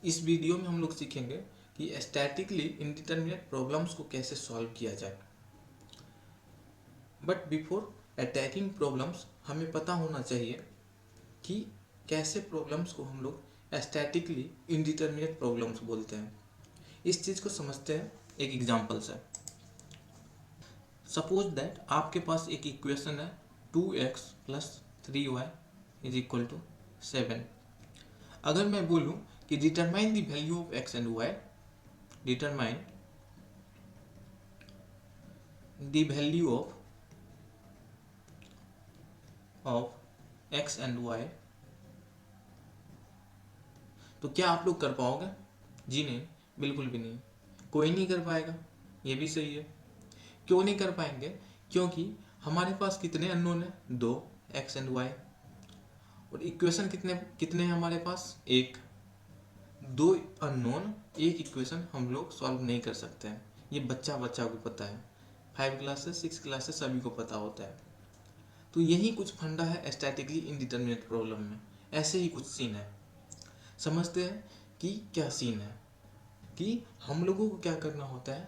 इस वीडियो में हम लोग सीखेंगे कि स्टैटिकली इंडिटरमिनेट प्रॉब्लम्स को कैसे सॉल्व किया जाए। बट बिफोर अटैकिंग प्रॉब्लम्स हमें पता होना चाहिए कि कैसे प्रॉब्लम्स को हम लोग स्टैटिकली इंडिटरमिनेट प्रॉब्लम्स बोलते हैं। इस चीज़ को समझते हैं एक एग्जांपल से। सपोज दैट आपके पास एक इक्वेशन है 2x plus 3y is equal to 7। अगर मैं बोलूं कि determine the value of x and y, determine the value of x and y, तो क्या आप लोग कर पाओगे? जी नहीं, बिल्कुल भी नहीं, कोई नहीं कर पाएगा। ये भी सही है। क्यों नहीं कर पाएंगे? क्योंकि हमारे पास कितने अननोन है? 2, x एंड y। और इक्वेशन कितने कितने हैं हमारे पास? एक। 2 अननोन, एक इक्वेशन हम लोग सॉल्व नहीं कर सकते हैं। ये बच्चा को पता है, 5 क्लासेस 6 क्लासेस सभी को पता होता है। तो यही कुछ फंडा है स्टैटिकली इंडिटरमिनेट प्रॉब्लम में। ऐसे ही कुछ सीन है। समझते हैं कि क्या सीन है। कि हम लोगों को क्या करना होता है,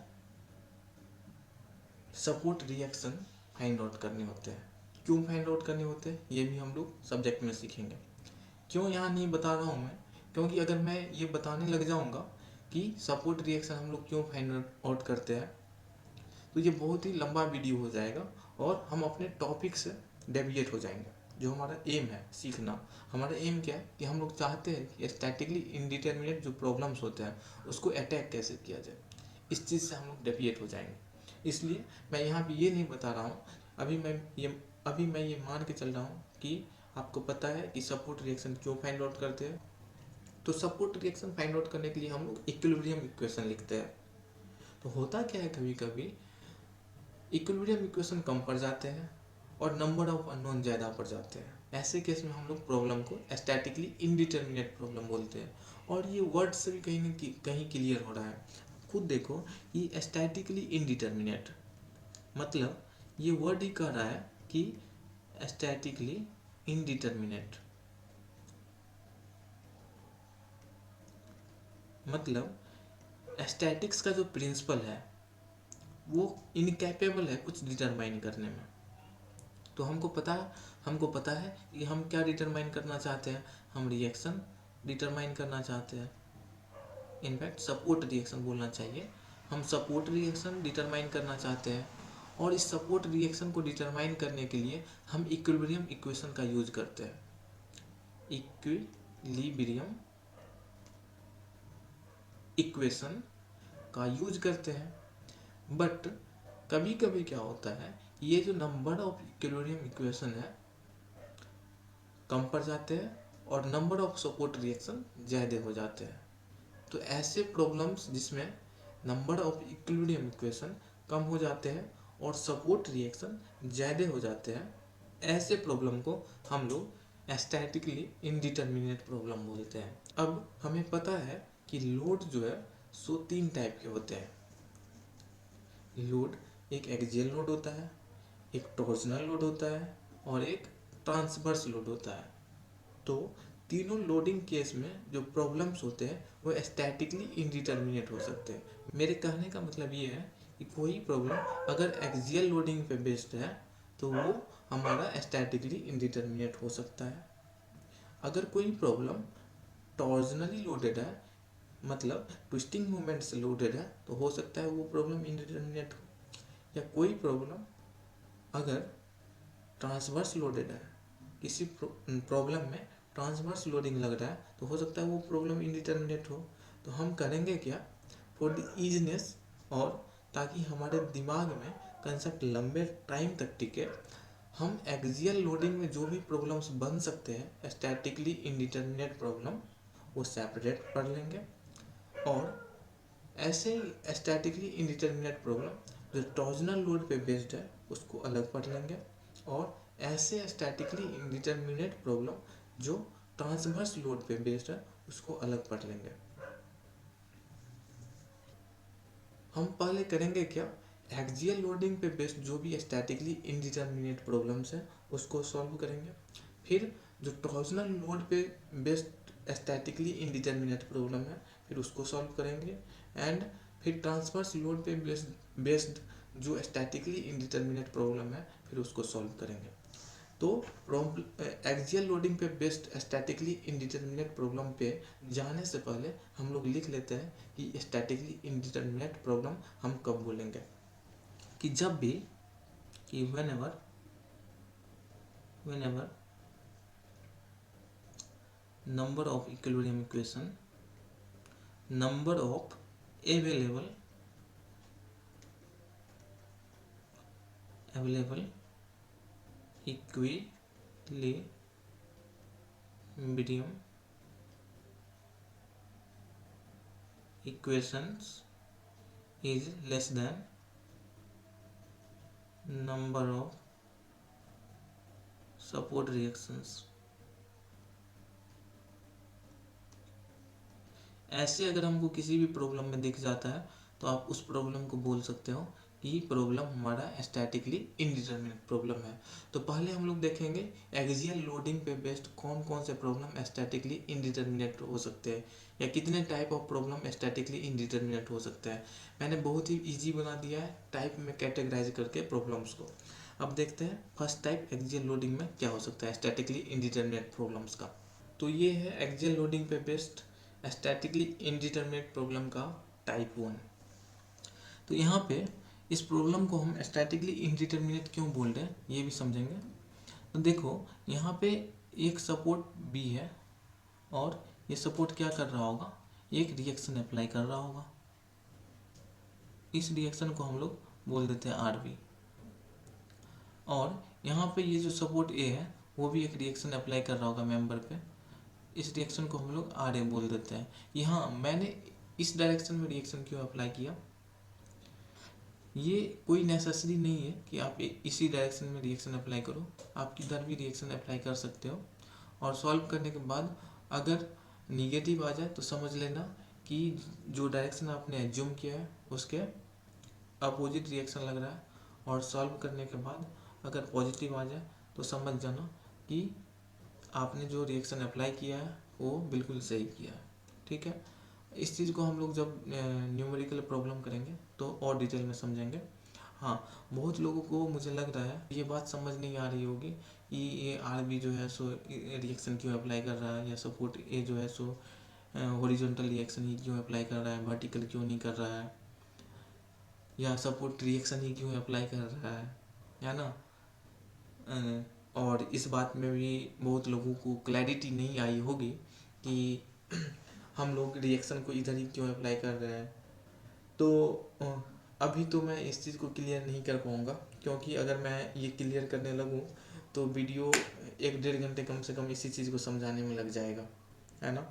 सपोर्ट रिएक्शन फाइंड आउट करने होते हैं। क्यों फाइंड आउट करने होते हैं ये भी हम लोग सब्जेक्ट में सीखेंगे। क्यों यहाँ नहीं बता रहा हूँ मैं, क्योंकि अगर मैं ये बताने लग जाऊँगा कि सपोर्ट रिएक्शन हम लोग क्यों फाइंड आउट करते हैं, तो ये बहुत ही लंबा वीडियो हो जाएगा और हम अपने टॉपिक से डेविएट हो जाएंगे। जो हमारा एम है सीखना, हमारा एम क्या है कि हम लोग चाहते हैं कि स्टैटिकली इंडिटरमिनेट जो प्रॉब्लम्स होते हैं उसको अटैक कैसे किया जाए। इस चीज़ से हम लोग डेविएट हो जाएंगे। इसलिए मैं यहाँ पे ये नहीं बता रहा हूँ। अभी मैं ये मान के चल रहा हूँ कि आपको पता है कि सपोर्ट रिएक्शन क्यों फाइंड आउट करते हैं। तो सपोर्ट रिएक्शन फाइंड आउट करने के लिए हम लोग इक्विलिब्रियम इक्वेशन लिखते हैं। तो होता क्या है, कभी कभी इक्विलिब्रियम इक्वेशन कम पड़ जाते हैं और नंबर ऑफ अननोन ज़्यादा पड़ जाते हैं। ऐसे केस में हम लोग प्रॉब्लम को स्टैटिकली इंडिटरमिनेट प्रॉब्लम बोलते हैं। और ये वर्ड से भी कहीं न कहीं क्लियर हो रहा है। खुद देखो कि स्टैटिकली इंडिटरमिनेट मतलब ये वर्ड ही कह रहा है कि स्टैटिकली इंडिटरमिनेट मतलब स्टैटिक्स का जो प्रिंसिपल है वो इनकैपेबल है कुछ डिटरमाइन करने में। तो हमको पता है कि हम क्या डिटरमाइन करना चाहते हैं। हम रिएक्शन डिटरमाइन करना चाहते हैं। इनफैक्ट सपोर्ट रिएक्शन बोलना चाहिए। हम सपोर्ट रिएक्शन डिटरमाइन करना चाहते हैं और इस सपोर्ट रिएक्शन को डिटरमाइन करने के लिए हम इक्विलिब्रियम इक्वेशन का यूज करते हैं। इक्विलिब्रियम इक्वेशन का यूज करते हैं। बट कभी कभी क्या होता है, ये जो नंबर ऑफ इक्विलिब्रियम इक्वेशन है कम पड़ जाते हैं और नंबर ऑफ सपोर्ट रिएक्शन ज़्यादा हो जाते हैं। तो ऐसे प्रॉब्लम्स जिसमें नंबर ऑफ इक्विलिब्रियम इक्वेशन कम हो जाते हैं और सपोर्ट रिएक्शन ज़्यादा हो जाते हैं, ऐसे प्रॉब्लम को हम लोग स्टैटिकली इनडिटरमिनेट प्रॉब्लम बोलते हैं। अब हमें पता है कि लोड जो है सो 3 टाइप के होते हैं। लोड एक एक्सियल लोड होता है, एक टॉर्सनल लोड होता है और एक ट्रांसवर्स लोड होता है। तो तीनों लोडिंग केस में जो प्रॉब्लम्स होते हैं वो स्टैटिकली इंडिटरमिनेट हो सकते हैं। मेरे कहने का मतलब ये है कि कोई प्रॉब्लम अगर एक्सियल लोडिंग पे बेस्ड है तो वो हमारा स्टैटिकली इंडिटरमिनेट हो सकता है। अगर कोई प्रॉब्लम टॉर्जनली लोडेड है मतलब ट्विस्टिंग मूवमेंट से लोडेड है तो हो सकता है वो प्रॉब्लम इंडिटरमिनेट हो। या कोई प्रॉब्लम अगर ट्रांसवर्स लोडेड है, किसी प्रॉब्लम में ट्रांसवर्स लोडिंग लग रहा है तो हो सकता है वो प्रॉब्लम इंडिटरमिनेट हो। तो हम करेंगे क्या, फॉर द ईजनेस और ताकि हमारे दिमाग में कंसेप्ट लंबे टाइम तक टिके, हम एक्सियल लोडिंग में जो भी प्रॉब्लम्स बन सकते हैं स्टैटिकली इंडिटरमिनेट प्रॉब्लम वो सेपरेट पढ़ लेंगे। और ऐसे ही स्टैटिकली इंडिटरमिनेट प्रॉब्लम जो टॉर्जनल लोड पे बेस्ड है उसको अलग पढ़ लेंगे। और ऐसे स्टैटिकली इंडिटरमिनेट प्रॉब्लम जो ट्रांसवर्स लोड पे बेस्ड है उसको अलग पढ़ लेंगे। हम पहले करेंगे क्या, एक्सियल लोडिंग पे बेस्ड जो भी स्टैटिकली इंडिटरमिनेट प्रॉब्लम्स हैं उसको सॉल्व करेंगे। फिर जो टॉर्जनल लोड पे बेस्ड स्टैटिकली इनडिटर्मिनेट प्रॉब्लम है, फिर उसको सॉल्व करेंगे। एंड फिर ट्रांसवर्स लोड पे बेस्ड जो स्टैटिकली इनडिटर्मिनेट प्रॉब्लम है, फिर उसको सॉल्व करेंगे। तो एक्सियल लोडिंग पे बेस्ड स्टैटिकली इनडिटर्मिनेट प्रॉब्लम पे जाने से पहले हम लोग लिख लेते हैं कि स्टैटिकली इनडिटर्मिनेट प्रॉब्लम हम कब बोलेंगे। कि जब भी, कि whenever number of equilibrium equation, number of available equilibrium equations is less than number of support reactions। ऐसे अगर हमको किसी भी प्रॉब्लम में दिख जाता है तो आप उस प्रॉब्लम को बोल सकते हो कि प्रॉब्लम हमारा स्टैटिकली इनडिटर्मिनेट प्रॉब्लम है। तो पहले हम लोग देखेंगे एक्सियल लोडिंग पे बेस्ड कौन कौन से प्रॉब्लम स्टैटिकली इनडिटर्मिनेट हो सकते हैं, या कितने type of problem statically indeterminate हो सकते हैं। मैंने बहुत ही ईजी बना दिया है टाइप में कैटेगराइज करके प्रॉब्लम्स को। अब देखते हैं फर्स्ट टाइप एक्सियल लोडिंग में क्या हो सकता है स्टैटिकली इनडिटर्मिनेट प्रॉब्लम्स का। तो ये है एक्सियल लोडिंग पे बेस्ड स्टैटिकली इनडिटर्मिनेट प्रॉब्लम का टाइप 1। तो यहाँ पे इस प्रॉब्लम को हम स्टैटिकली इनडिटर्मिनेट क्यों बोल रहे हैं ये भी समझेंगे। तो देखो यहाँ पे एक सपोर्ट बी है और ये सपोर्ट क्या कर रहा होगा, एक रिएक्शन अप्लाई कर रहा होगा। इस रिएक्शन को हम लोग बोल देते हैं आर बी। और यहाँ पे ये जो सपोर्ट ए है वो भी एक रिएक्शन अप्लाई कर रहा होगा मेंबर पे। इस रिएक्शन को हम लोग आर ए बोल देते हैं। यहाँ मैंने इस डायरेक्शन में रिएक्शन क्यों अप्लाई किया, ये कोई नेसेसरी नहीं है कि आप इसी डायरेक्शन में रिएक्शन अप्लाई करो, आप किधर भी रिएक्शन अप्लाई कर सकते हो। और सॉल्व करने के बाद अगर निगेटिव आ जाए तो समझ लेना कि जो डायरेक्शन आपने एज्यूम किया है उसके अपोजिट रिएक्शन लग रहा है। और सॉल्व करने के बाद अगर पॉजिटिव आ जाए तो समझ जाना कि आपने जो रिएक्शन अप्लाई किया है वो बिल्कुल सही किया है। ठीक है, इस चीज़ को हम लोग जब न्यूमेरिकल प्रॉब्लम करेंगे तो और डिटेल में समझेंगे। हाँ, बहुत लोगों को मुझे लग रहा है ये बात समझ नहीं आ रही होगी कि ये आर बी जो है सो रिएक्शन क्यों अप्लाई कर रहा है, या सपोर्ट ए जो है सो हॉरिजॉन्टल रिएक्शन ही क्यों अप्लाई कर रहा है, वर्टिकल क्यों नहीं कर रहा है, या सपोर्ट रिएक्शन ही क्यों अप्लाई कर रहा है ना। और इस बात में भी बहुत लोगों को क्लैरिटी नहीं आई होगी कि हम लोग रिएक्शन को इधर ही क्यों अप्लाई कर रहे हैं। तो अभी तो मैं इस चीज़ को क्लियर नहीं कर पाऊँगा, क्योंकि अगर मैं ये क्लियर करने लगूँ तो वीडियो 1-1.5 घंटे कम से कम इसी चीज़ को समझाने में लग जाएगा, है ना।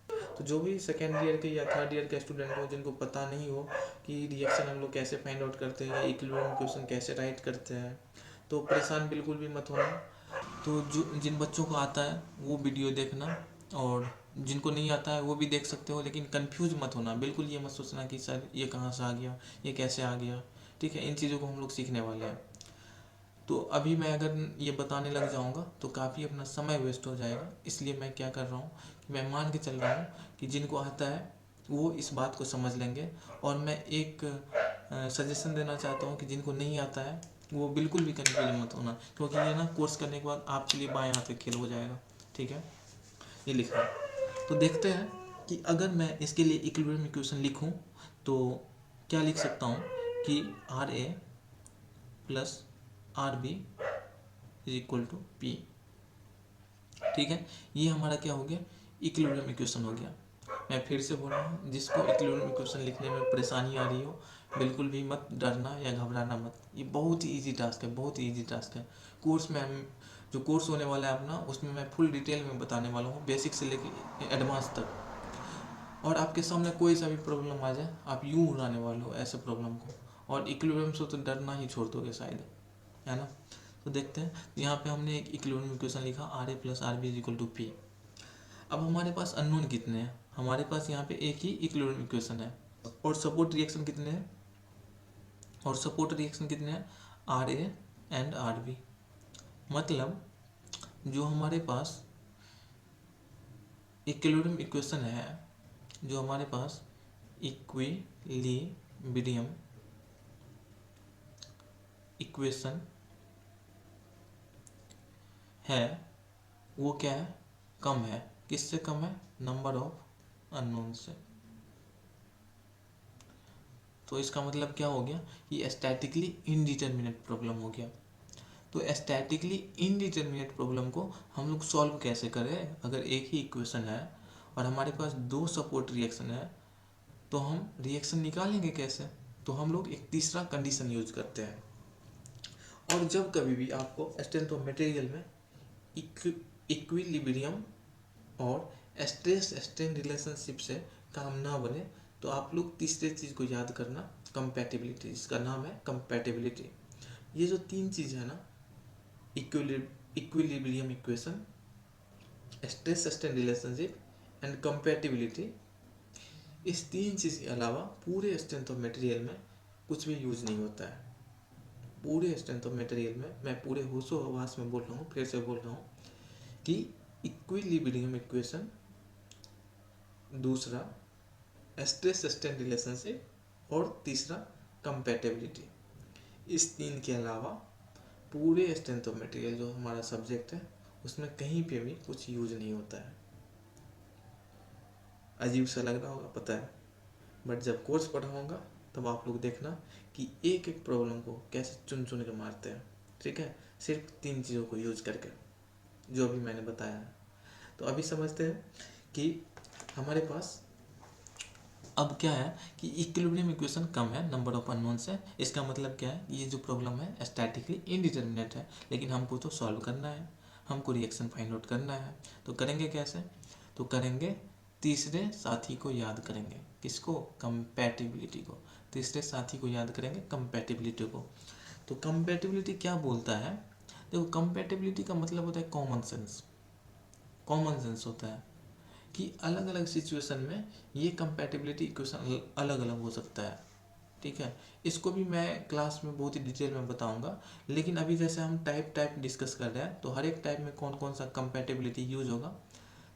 तो जो भी सेकेंड ईयर के या थर्ड ईयर के स्टूडेंट हो जिनको पता नहीं हो कि रिएक्शन हम लोग कैसे फाइंड आउट करते हैं या इक्विलिब्रियम क्वेश्चन कैसे राइट करते हैं, तो परेशान बिल्कुल भी मत होना। तो जो जिन बच्चों को आता है वो वीडियो देखना, और जिनको नहीं आता है वो भी देख सकते हो, लेकिन कंफ्यूज मत होना बिल्कुल। ये मत सोचना कि सर ये कहाँ से आ गया, ये कैसे आ गया। ठीक है, इन चीज़ों को हम लोग सीखने वाले हैं। तो अभी मैं अगर ये बताने लग जाऊंगा तो काफ़ी अपना समय वेस्ट हो जाएगा, इसलिए मैं क्या कर रहा हूँ कि मैं मान के चल रहा हूँ कि जिनको आता है वो इस बात को समझ लेंगे। और मैं एक सजेशन देना चाहता हूँ कि जिनको नहीं आता है वो बिल्कुल भी कन्फ्यूज मत होना, क्योंकि ये ना कोर्स करने के बाद आपके लिए बाएं हाथ पे खेल हो जाएगा। ठीक है, ये लिखा है। तो देखते हैं कि अगर मैं इसके लिए इक्विलिब्रियम इक्वेशन लिखूं तो क्या लिख सकता हूं कि R A plus R B is equal to P. ठीक है, ये हमारा क्या हो गया, इक्विलिब्रियम इक्वेशन हो गया। मैं फिर से बोल रहा हूँ, जिसको इक्विलिब्रियम इक्वेशन लिखने में परेशानी आ रही हो बिल्कुल भी मत डरना या घबराना मत। ये बहुत ही ईजी टास्क है, बहुत ही ईजी टास्क है। कोर्स में हम जो कोर्स होने वाला है अपना, उसमें मैं फुल डिटेल में बताने वाला हूँ, बेसिक से लेकर एडवांस तक। और आपके सामने कोई सा भी प्रॉब्लम आ जाए आप यूँ उड़ाने वाले हो ऐसे प्रॉब्लम को, और इक्विलिब्रियम से तो डरना ही छोड़ दोगे शायद, है ना। तो देखते हैं, यहाँ पे हमने एक इक्विलिब्रियम इक्वेशन लिखा R A plus R B is equal to P. अब हमारे पास अननोन कितने हैं, हमारे पास यहाँ पे एक ही इक्विलिब्रियम इक्वेशन है। और सपोर्ट रिएक्शन कितने हैं, और सपोर्ट रिएक्शन कितने हैं, R A and R B. मतलब जो हमारे पास इक्विलिब्रियम इक्वेशन है जो हमारे पास इक्विलिब्रियम इक्वेशन है वो क्या है, कम है। किससे कम है, नंबर ऑफ अननोन से। तो इसका मतलब क्या हो गया, ये स्टैटिकली इनडिटर्मिनेट प्रॉब्लम हो गया। तो स्टैटिकली इनडिटर्मिनेट प्रॉब्लम को हम लोग सॉल्व कैसे करें, अगर एक ही इक्वेशन है और हमारे पास दो सपोर्ट रिएक्शन है तो हम रिएक्शन निकालेंगे कैसे। तो हम लोग एक तीसरा कंडीशन यूज करते हैं। और जब कभी भी आपको स्ट्रेंथ ऑफ मटेरियल में इक्विलिब्रियम और स्ट्रेस स्ट्रेन रिलेशनशिप से काम ना बने तो आप लोग तीसरे चीज़ को याद करना, कंपैटिबिलिटी, जिसका नाम है कंपैटिबिलिटी। ये जो तीन चीज़ है ना, equilibrium equation, stress strain relationship and compatibility, इस तीन चीज़ के अलावा पूरे स्ट्रेंथ ऑफ मटेरियल में कुछ भी यूज नहीं होता है। पूरे स्ट्रेंथ ऑफ मटेरियल में, मैं पूरे होशो हवास में बोल रहा हूँ, फिर से बोल रहा हूँ कि इक्विलिब्रियम इक्वेशन, दूसरा स्ट्रेस स्ट्रेन रिलेशनशिप और तीसरा कंपैटिबिलिटी, इस तीन के अलावा पूरे स्ट्रेंथ ऑफ मटेरियल जो हमारा सब्जेक्ट है उसमें कहीं पे भी कुछ यूज नहीं होता है। अजीब सा लग रहा होगा पता है, बट जब कोर्स पढ़ाऊँगा तब आप लोग देखना कि एक एक प्रॉब्लम को कैसे चुन चुन के मारते हैं। ठीक है, सिर्फ तीन चीज़ों को यूज करके जो अभी मैंने बताया है। तो अभी समझते हैं कि हमारे पास अब क्या है कि इक्विलिब्रियम इक्वेशन कम है नंबर ऑफ अननोन से। इसका मतलब क्या है, ये जो प्रॉब्लम है स्टैटिकली इनडिटर्मिनेट है, लेकिन हमको तो सॉल्व करना है, हमको रिएक्शन फाइंड आउट करना है। तो करेंगे कैसे, तो करेंगे तीसरे साथी को याद करेंगे। किसको, कंपैटिबिलिटी को। तीसरे साथी को याद करेंगे, कंपैटिबिलिटी को। तो कंपैटिबिलिटी क्या बोलता है, देखो कंपैटिबिलिटी का मतलब होता है कॉमन सेंस। कॉमन सेंस होता है कि अलग अलग सिचुएशन में ये कंपैटिबिलिटी इक्वेशन अलग अलग हो सकता है। ठीक है, इसको भी मैं क्लास में बहुत ही डिटेल में बताऊंगा, लेकिन अभी जैसे हम टाइप डिस्कस कर रहे हैं तो हर एक टाइप में कौन कौन सा कंपैटिबिलिटी यूज होगा,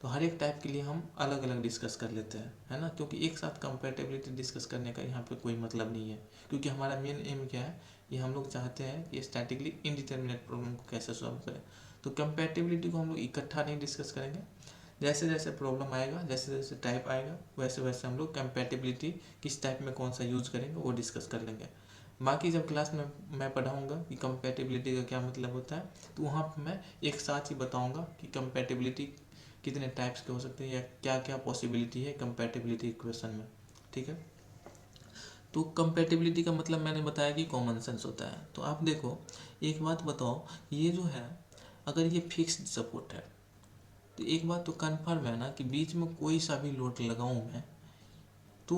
तो हर एक टाइप के लिए हम अलग अलग डिस्कस कर लेते हैं, है ना। क्योंकि एक साथ कंपैटिबिलिटी डिस्कस करने का यहाँ पे कोई मतलब नहीं है, क्योंकि हमारा मेन एम क्या है, ये हम लोग चाहते हैं कि स्टैटिकली इनडिटर्मिनेट प्रॉब्लम को कैसे सॉल्व करें। तो कंपैटिबिलिटी को हम लोग इकट्ठा नहीं डिस्कस करेंगे, जैसे जैसे प्रॉब्लम आएगा, जैसे जैसे टाइप आएगा, वैसे वैसे हम लोग कंपैटिबिलिटी किस टाइप में कौन सा यूज करेंगे वो डिस्कस कर लेंगे। बाकी जब क्लास में मैं पढ़ाऊँगा कि कंपैटिबिलिटी का क्या मतलब होता है, तो वहाँ पर मैं एक साथ ही बताऊँगा कि कंपैटिबिलिटी कितने टाइप्स के हो सकते हैं या क्या क्या पॉसिबिलिटी है कंपैटिबिलिटी इक्वेशन में। ठीक है, तो कंपैटिबिलिटी का मतलब मैंने बताया कि कॉमन सेंस होता है। तो आप देखो, एक बात बताओ, ये जो है अगर ये फिक्स्ड सपोर्ट है तो एक बात तो कन्फर्म है ना कि बीच में कोई सा भी लोड लगाऊं मैं तो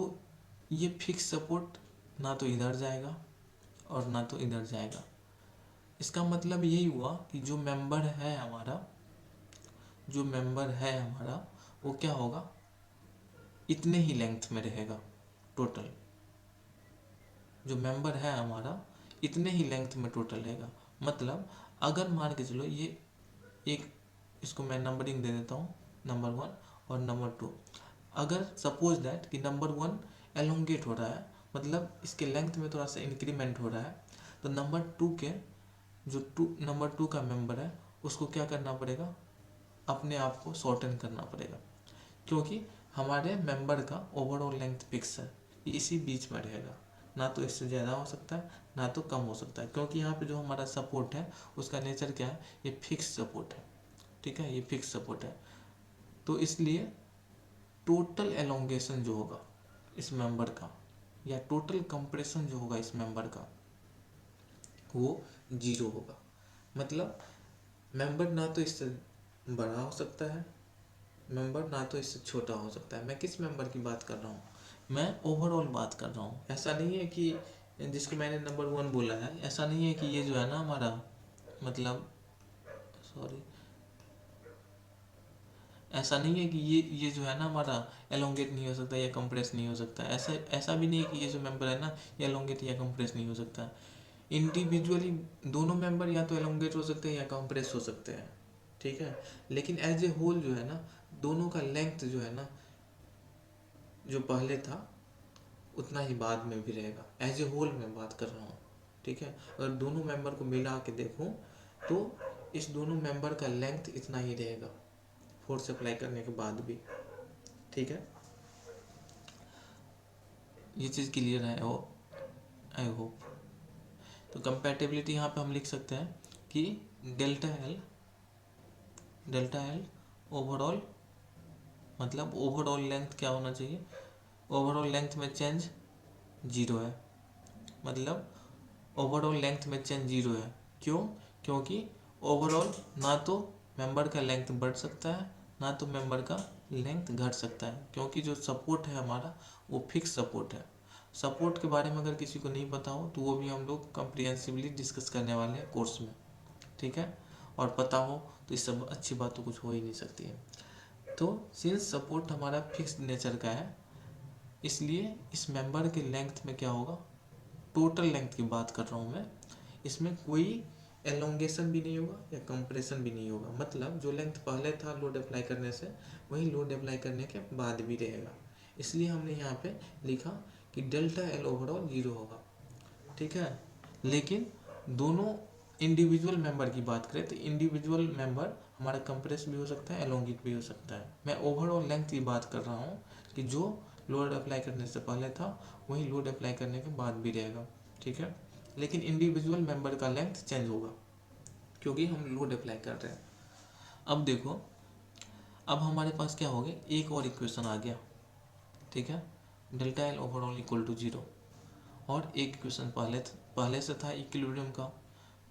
ये फिक्स सपोर्ट ना तो इधर जाएगा और ना तो इधर जाएगा। इसका मतलब यही हुआ कि जो मेंबर है हमारा, जो मेंबर है हमारा वो क्या होगा, इतने ही लेंथ में रहेगा टोटल। जो मेंबर है हमारा इतने ही लेंथ में टोटल रहेगा। मतलब अगर मान के चलो ये एक, इसको मैं नंबरिंग दे देता हूँ, नंबर 1 और नंबर 2। अगर सपोज दैट कि नंबर 1 एलोंगेट हो रहा है, मतलब इसके लेंथ में थोड़ा सा इंक्रीमेंट हो रहा है, तो नंबर 2 के जो नंबर 2 का मेंबर है उसको क्या करना पड़ेगा, अपने आप को शॉर्टन करना पड़ेगा, क्योंकि हमारे मेंबर का ओवरऑल लेंथ फिक्स है, इसी बीच में रहेगा, ना तो इससे ज़्यादा हो सकता है ना तो कम हो सकता है, क्योंकि यहाँ पे जो हमारा सपोर्ट है उसका नेचर क्या है, ये फिक्स सपोर्ट है। ठीक है, ये फिक्स सपोर्ट है, तो इसलिए टोटल एलोंगेशन जो होगा इस मेंबर का या टोटल कंप्रेशन जो होगा इस मेंबर का वो 0 होगा। मतलब मेंबर ना तो इससे बड़ा हो सकता है, मेंबर ना तो इससे छोटा हो सकता है। मैं किस मेंबर की बात कर रहा हूँ, मैं ओवरऑल बात कर रहा हूँ। ऐसा नहीं है कि जिसको मैंने नंबर 1 बोला है, ऐसा नहीं है कि ये जो है ना हमारा, मतलब सॉरी, ऐसा नहीं है कि ये जो है ना हमारा एलोंगेट नहीं हो सकता या कंप्रेस नहीं हो सकता। ऐसा ऐसा भी नहीं है कि ये जो मेंबर है ना ये एलोंगेट या कंप्रेस नहीं हो सकता। इंडिविजुअली दोनों मेंबर या तो एलोंगेट हो सकते हैं या कंप्रेस हो सकते हैं। ठीक है, लेकिन एज ए होल जो है ना दोनों का लेंथ जो है ना, जो पहले था उतना ही बाद में भी रहेगा। एज ए होल मैं बात कर रहा हूँ, ठीक है। अगर दोनों मेंबर को मिला के देखूँ तो इस दोनों मेंबर का लेंथ इतना ही रहेगा फोर्स अप्लाई करने के बाद भी, ठीक है। ये चीज़ क्लियर है वो, आई होप। तो कंपैटिबिलिटी यहाँ पे हम लिख सकते हैं कि डेल्टा एल ओवरऑल, मतलब ओवरऑल लेंथ क्या होना चाहिए, ओवरऑल लेंथ में चेंज 0 है, मतलब ओवरऑल लेंथ में चेंज 0 है। क्यों? क्योंकि ओवरऑल ना तो मेंबर का लेंथ बढ़ सकता है ना तो मेंबर का लेंथ घट सकता है, क्योंकि जो सपोर्ट है हमारा वो फिक्स सपोर्ट है। सपोर्ट के बारे में अगर किसी को नहीं पता हो तो वो भी हम लोग कम्प्रिहेंसिवली डिस्कस करने वाले हैं कोर्स में, ठीक है। और पता हो तो इस सब अच्छी बात तो कुछ हो ही नहीं सकती है। तो सिंस सपोर्ट हमारा फिक्स नेचर का है, इसलिए इस मेंबर के लेंथ में क्या होगा, टोटल लेंथ की बात कर रहा हूँ मैं, इसमें कोई एलोंगेशन भी नहीं होगा या कंप्रेशन भी नहीं होगा। मतलब जो लेंथ पहले था लोड अप्लाई करने से, वही लोड अप्लाई करने के बाद भी रहेगा। इसलिए हमने यहाँ पे लिखा कि डेल्टा एल ओवरऑल 0 होगा, ठीक है। लेकिन दोनों इंडिविजुअल मेंबर की बात करें तो इंडिविजुअल मेंबर हमारा कंप्रेस भी हो सकता है, एलोंगेट भी हो सकता है। मैं ओवरऑल लेंथ की बात कर रहा हूँ कि जो लोड अप्लाई करने से पहले था वही लोड अप्लाई करने के बाद भी रहेगा, ठीक है। लेकिन इंडिविजुअल मेंबर का लेंथ चेंज होगा क्योंकि हम लोड अप्लाई कर रहे हैं। अब देखो, अब हमारे पास क्या हो गया, एक और इक्वेशन आ गया, ठीक है, delta L overall equal to 0। और एक इक्वेशन पहले से था इक्विलिब्रियम का।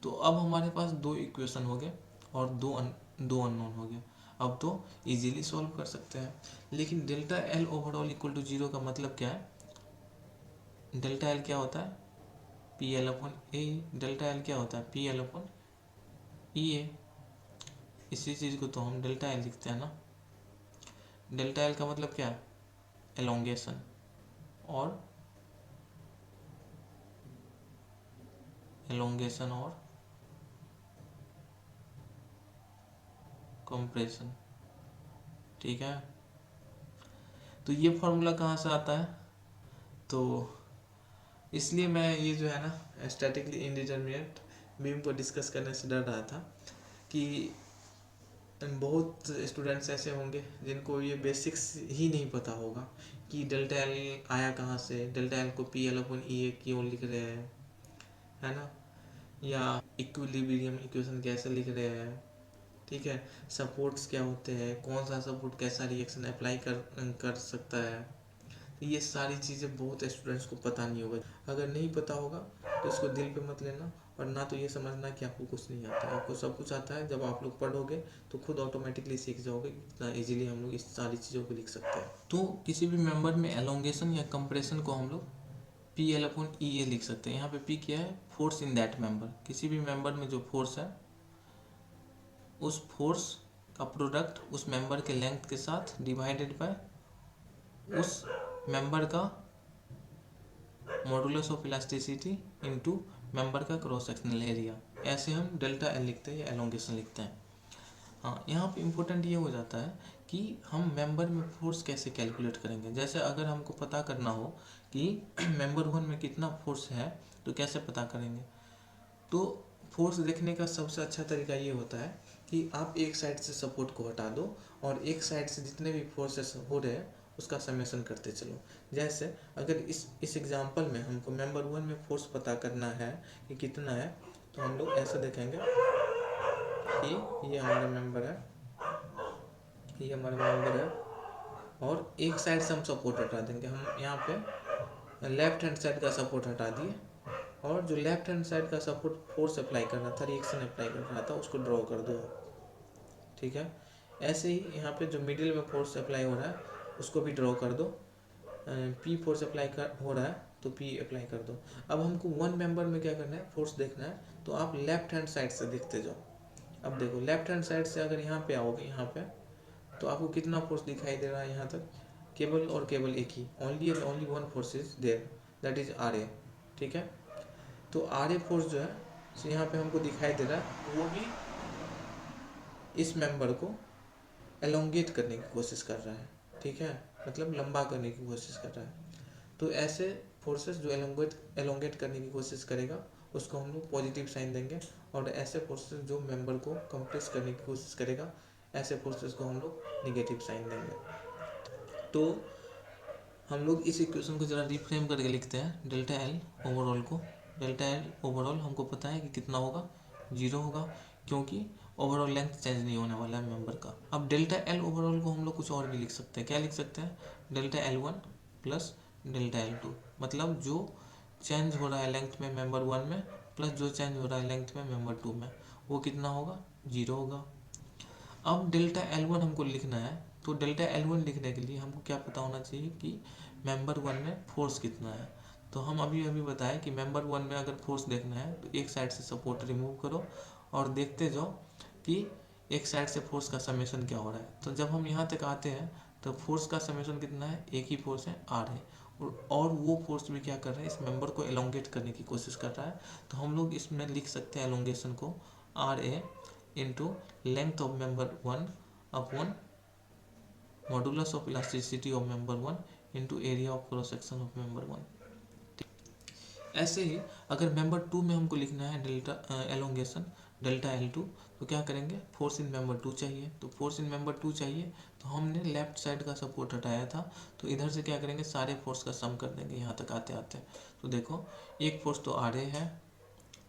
तो अब हमारे पास दो इक्वेशन हो गए और दो अननोन हो गए। अब तो इजीली सॉल्व कर सकते हैं। लेकिन delta L overall equal to 0 का मतलब क्या है, डेल्टा एल क्या होता है, पी एल अपन ए। डेल्टा एल क्या होता है, पी एल अपन ई ए। इसी चीज़ को तो हम डेल्टा एल लिखते हैं ना। डेल्टा एल का मतलब क्या है, एलोंगेशन और कंप्रेशन, ठीक है। तो ये फॉर्मूला कहाँ से आता है, तो इसलिए मैं ये जो है ना स्टैटिकली इंडिटरमिनेट बीम को डिस्कस करने से डर रहा था कि बहुत स्टूडेंट्स ऐसे होंगे जिनको ये बेसिक्स ही नहीं पता होगा कि डेल्टा एल आया कहाँ से, डेल्टा एल को पी एल अपन ई ए क्यों लिख रहे हैं, है ना, या इक्विलिब्रियम इक्वेशन कैसे लिख रहे हैं, ठीक है। सपोर्ट्स क्या होते हैं, कौन सा सपोर्ट कैसा रिएक्शन अप्लाई कर सकता है। ये सारी चीज़ें बहुत स्टूडेंट्स को पता नहीं होगा। अगर नहीं पता होगा तो इसको दिल पे मत लेना, और ना तो ये समझना कि आपको कुछ नहीं आता है। आपको सब कुछ आता है। जब आप लोग पढ़ोगे तो खुद ऑटोमेटिकली सीख जाओगे कितना इजीली हम लोग इस सारी चीज़ों को लिख सकते हैं। तो किसी भी मेंबर में एलोंगेशन या कंप्रेशन को हम लोग पी एल अपॉन ई ए लिख सकते हैं। यहाँ पे पी क्या है, फोर्स इन दैट मेंबर। किसी भी मेंबर में जो फोर्स है उस फोर्स का प्रोडक्ट उस मेंबर के लेंथ के साथ डिवाइडेड बाय उस मेंबर का modulus of elasticity into member का क्रॉस सेक्शनल एरिया। ऐसे हम डेल्टा एल लिखते हैं या एलोंगेशन लिखते हैं। हाँ, यहाँ पे इम्पोर्टेंट ये हो जाता है कि हम मेंबर में फोर्स कैसे कैलकुलेट करेंगे। जैसे अगर हमको पता करना हो कि मेंबर 1 में कितना फोर्स है तो कैसे पता करेंगे। तो फोर्स देखने का सबसे अच्छा तरीका ये होता है कि आप एक साइड से सपोर्ट को हटा दो और एक साइड से जितने भी फोर्सेस हो रहे हैं उसका समेशन करते चलो। जैसे अगर इस एग्जांपल में हमको मेंबर 1 में फोर्स पता करना है कि कितना है, तो हम लोग ऐसे देखेंगे कि ये हमारा मेंबर है, ये हमारा मेंबर है, और एक साइड से हम सपोर्ट हटा देंगे। हम यहाँ पे लेफ्ट हैंड साइड का सपोर्ट हटा दिए, और जो लेफ्ट हैंड साइड का सपोर्ट फोर्स अप्लाई कर रहा था, रिएक्शन अप्लाई कर रहा था, उसको ड्रॉ कर दो, ठीक है। ऐसे ही यहाँ पे जो मिडिल में फोर्स अप्लाई हो रहा है उसको भी ड्रॉ कर दो। पी फोर्स अप्लाई हो रहा है तो पी अप्लाई कर दो। अब हमको वन मेंबर में क्या करना है, फोर्स देखना है, तो आप लेफ्ट हैंड साइड से देखते जाओ। अब देखो लेफ्ट हैंड साइड से अगर यहाँ पे आओगे, यहाँ पे तो आपको कितना फोर्स दिखाई दे रहा है यहाँ तक, केवल और केवल एक ही, only one force is there, that is R A, ठीक है। तो आर ए फोर्स जो है सो यहाँ पे हमको दिखाई दे रहा है, वो भी इस मेंबर को एलोंगेट करने की कोशिश कर रहा है, ठीक है, मतलब लंबा करने की कोशिश कर रहा है। तो ऐसे फोर्सेस जो एलोंगेट करने की कोशिश करेगा उसको हम लोग पॉजिटिव साइन देंगे, और ऐसे फोर्सेस जो मेंबर को कंप्रेस करने की कोशिश करेगा ऐसे फोर्सेस को हम लोग निगेटिव साइन देंगे। तो हम लोग इस इक्वेशन को ज़रा रिफ्रेम करके लिखते हैं। डेल्टा एल ओवरऑल को, डेल्टा एल ओवरऑल हमको पता है कि कितना होगा, 0 होगा, क्योंकि ओवरऑल लेंथ चेंज नहीं होने वाला है मेंबर का। अब डेल्टा एल ओवरऑल को हम लोग कुछ और भी लिख सकते हैं। क्या लिख सकते हैं? Delta L one plus delta L to, मतलब जो चेंज हो रहा है लेंथ में मेंबर वन में प्लस जो चेंज हो रहा है लेंथ में मेंबर टू में, वो कितना होगा? 0 होगा। अब डेल्टा एल वन हमको लिखना है, तो डेल्टा एल वन लिखने के लिए हमको क्या पता होना चाहिए कि मेंबर वन में फोर्स कितना है। तो हम अभी अभी बताएं कि मेंबर वन में अगर फोर्स देखना है तो एक साइड से सपोर्ट रिमूव करो और देखते जाओ कि एक साइड से फोर्स का समेशन क्या हो रहा है। तो जब हम यहाँ तक आते हैं तो फोर्स का समेशन कितना है? एक ही फोर्स है, आर है, और वो फोर्स भी क्या कर रहा है? इस मेंबर को एलोंगेट करने की कोशिश कर रहा है। तो हम लोग इसमें लिख सकते हैं एलोंगेशन को R A into length of member one upon modulus of elasticity of member one into area of cross section of member one. ऐसे ही अगर मेंबर टू में हमको लिखना है delta elongation delta L two, तो क्या करेंगे? फोर्स इन मेंबर टू चाहिए, तो फोर्स इन मेंबर टू चाहिए तो हमने लेफ्ट साइड का सपोर्ट हटाया था, तो इधर से क्या करेंगे? सारे फोर्स का सम कर देंगे यहाँ तक आते आते। तो देखो एक फोर्स तो आर ए है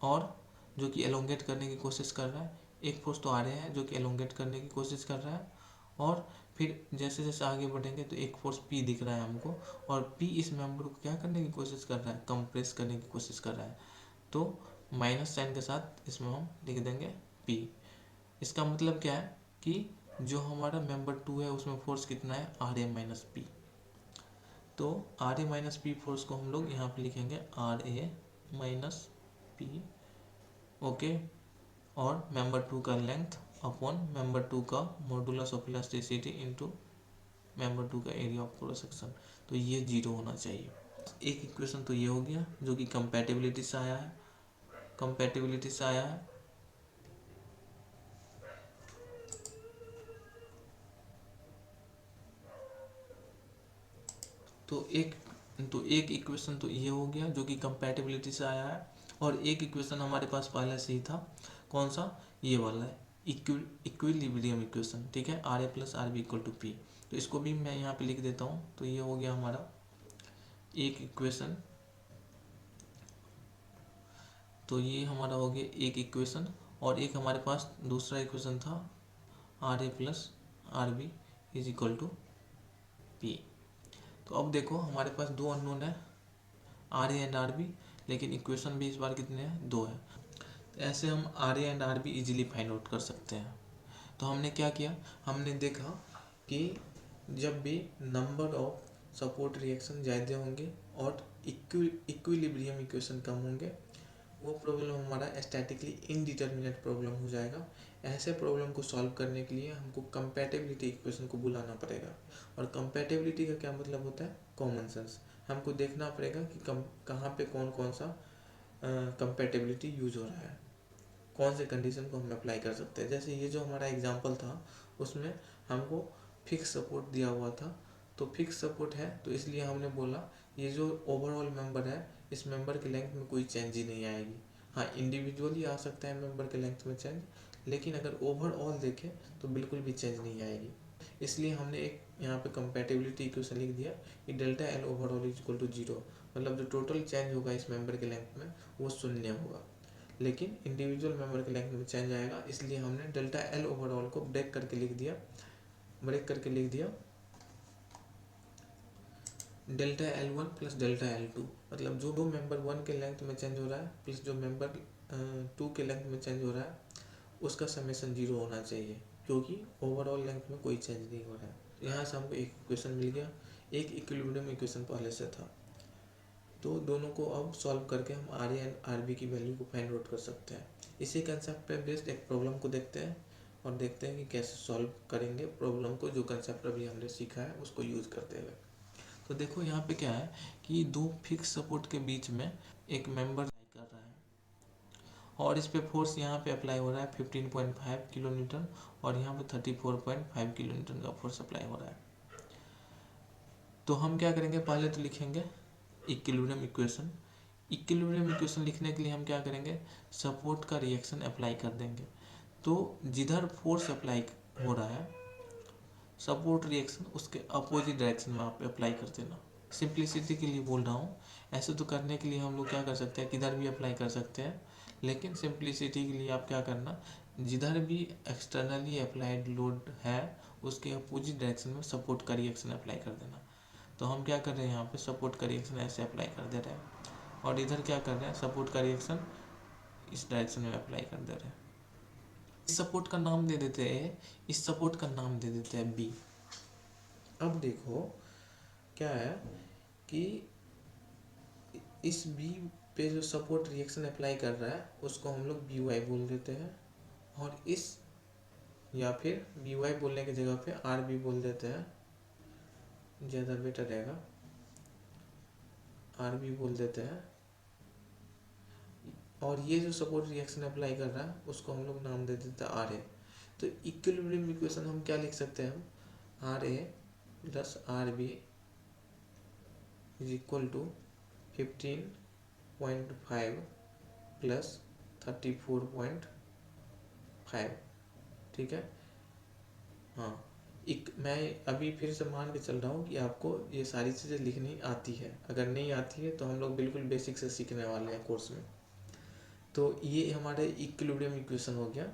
और जो कि एलोंगेट करने की कोशिश कर रहा है, एक फोर्स तो आ रहे हैं जो कि एलोंगेट करने की कोशिश कर रहा है, और फिर जैसे जैसे आगे बढ़ेंगे तो एक फोर्स पी दिख रहा है हमको, और पी इस मेंबर को क्या करने की कोशिश कर रहा है? कंप्रेस करने की कोशिश कर रहा है। तो माइनस साइन के साथ इसमें हम लिख देंगे पी। इसका मतलब क्या है कि जो हमारा मेंबर टू है उसमें फोर्स कितना है? R A minus P. तो R A minus P force को हम लोग यहाँ पे लिखेंगे R A minus P, okay, और मेंबर टू का लेंथ अपॉन मेंबर टू का modulus of elasticity into member two का एरिया ऑफ क्रॉस सेक्शन। तो ये 0 होना चाहिए। एक इक्वेशन तो ये हो गया जो कि कंपैटिबिलिटी से आया है, कंपैटिबिलिटी से आया है। तो एक इक्वेशन तो ये हो गया जो कि कंपैटिबिलिटी से आया है, और एक इक्वेशन हमारे पास पहले से ही था। कौन सा? ये वाला है, इक्विलिब्रियम इक्वेशन, ठीक है, R A plus R B equal to P. तो इसको भी मैं यहाँ पे लिख देता हूँ। तो ये हो गया हमारा एक इक्वेशन, तो ये हमारा हो गया एक इक्वेशन, और एक हमारे पास दूसरा इक्वेशन था R A plus R B is equal to P. तो अब देखो हमारे पास दो अननोन है, R A and R B, लेकिन इक्वेशन भी इस बार कितने हैं? 2 है। तो ऐसे हम R A and R B easily find out कर सकते हैं। तो हमने क्या किया? हमने देखा कि जब भी नंबर ऑफ सपोर्ट रिएक्शन ज़्यादा होंगे और इक्विलिब्रियम इक्वेशन कम होंगे, वो प्रॉब्लम हमारा स्टैटिकली इनडिटर्मिनेट प्रॉब्लम हो जाएगा। ऐसे प्रॉब्लम को सॉल्व करने के लिए हमको कंपैटिबिलिटी इक्वेशन को बुलाना पड़ेगा। और कंपैटिबिलिटी का क्या मतलब होता है? Common sense. हमको देखना पड़ेगा कि कहाँ पे कौन कौन सा कंपैटिबिलिटी यूज हो रहा है, कौन से कंडीशन को हम अप्लाई कर सकते हैं। जैसे ये जो हमारा एग्जांपल था उसमें हमको फिक्स सपोर्ट दिया हुआ था, तो फिक्स सपोर्ट है तो इसलिए हमने बोला ये जो ओवरऑल मेंबर है इस मेंबर के लेंथ में कोई चेंज ही नहीं आएगी। हाँ, इंडिविजुअली आ सकता है मेंबर के लेंथ में चेंज, लेकिन अगर ओवरऑल देखें तो बिल्कुल भी चेंज नहीं आएगी। इसलिए हमने एक यहाँ पे कंपैटिबिलिटी इक्वेशन लिख दिया कि delta L overall is equal to 0, मतलब जो टोटल चेंज होगा इस मेंबर के लेंथ में वो 0 होगा, लेकिन इंडिविजुअल मेंबर के लेंथ में चेंज आएगा। इसलिए हमने डेल्टा एल ओवरऑल को ब्रेक करके लिख दिया delta L one plus delta L to, मतलब जो दो मेंबर वन के लेंथ में चेंज हो रहा है प्लस जो मेंबर टू के लेंथ में चेंज हो रहा है उसका समेशन 0 होना चाहिए, क्योंकि ओवरऑल लेंथ में कोई चेंज नहीं हो रहा है। यहाँ से हमको एक इक्वेशन मिल गया, एक इक्विलिब्रियम इक्वेशन पहले से था। तो दोनों को अब सॉल्व करके हम R A and R B की वैल्यू को फाइंड आउट कर सकते हैं। इसी कंसेप्ट पे बेस्ड एक प्रॉब्लम को देखते हैं और देखते हैं कि कैसे सॉल्व करेंगे प्रॉब्लम को, जो कंसेप्ट अभी हमने सीखा है उसको यूज़ करते हुए। तो देखो यहाँ पे क्या है कि दो फिक्स सपोर्ट के बीच में एक मेंबर कर रहा है, और इस पे फोर्स यहाँ पे अप्लाई हो रहा है 15.5 किलो न्यूटन और यहाँ पे 34.5 किलो न्यूटन का फोर्स अप्लाई हो रहा है। तो हम क्या करेंगे, पहले तो लिखेंगे इक्विलिब्रियम इक्वेशन। इक्विलिब्रियम इक्वेशन लिखने के लिए हम क्या करेंगे, सपोर्ट का रिएक्शन अप्लाई कर देंगे। तो जिधर फोर्स अप्लाई हो रहा है सपोर्ट रिएक्शन उसके अपोजिट डायरेक्शन में आप अप्लाई कर देना। सिंप्लिसिटी के लिए बोल रहा हूँ, ऐसे तो करने के लिए हम लोग क्या कर सकते हैं, किधर भी अप्लाई कर सकते हैं, लेकिन सिंप्लिसिटी के लिए आप क्या करना, जिधर भी एक्सटर्नली अप्लाइड लोड है उसके अपोजिट डायरेक्शन में सपोर्ट का रिएक्शन अप्लाई कर देना। तो हम क्या कर रहे हैं, यहाँ पे सपोर्ट का रिएक्शन ऐसे अप्लाई कर दे रहे हैं और इधर क्या कर रहे हैं, सपोर्ट का रिएक्शन इस डायरेक्शन में अप्लाई कर दे रहे हैं। इस सपोर्ट का नाम दे देते हैं, इस सपोर्ट का नाम दे देते हैं बी। अब देखो क्या है कि इस बी पे जो सपोर्ट रिएक्शन अप्लाई कर रहा है उसको हम लोग बी वाई बोल देते हैं, और इस या फिर बी वाई बोलने की जगह पे आर बी बोल देते हैं, ज़्यादा बेटर रहेगा, आर बी बोल देते हैं। और ये जो सपोर्ट रिएक्शन अप्लाई कर रहा है उसको हम लोग नाम दे देते हैं आर ए। तो इक्विलिब्रियम इक्वेशन हम क्या लिख सकते हैं, हम R A plus R B is equal to 15.5 plus 34.5। ठीक है, हाँ। मैं अभी फिर से मान के चल रहा हूँ कि आपको ये सारी चीज़ें लिखनी आती है, अगर नहीं आती है तो हम लोग बिल्कुल बेसिक से सीखने वाले हैं कोर्स में। तो ये हमारे इक्विलिब्रियम इक्वेशन हो गया,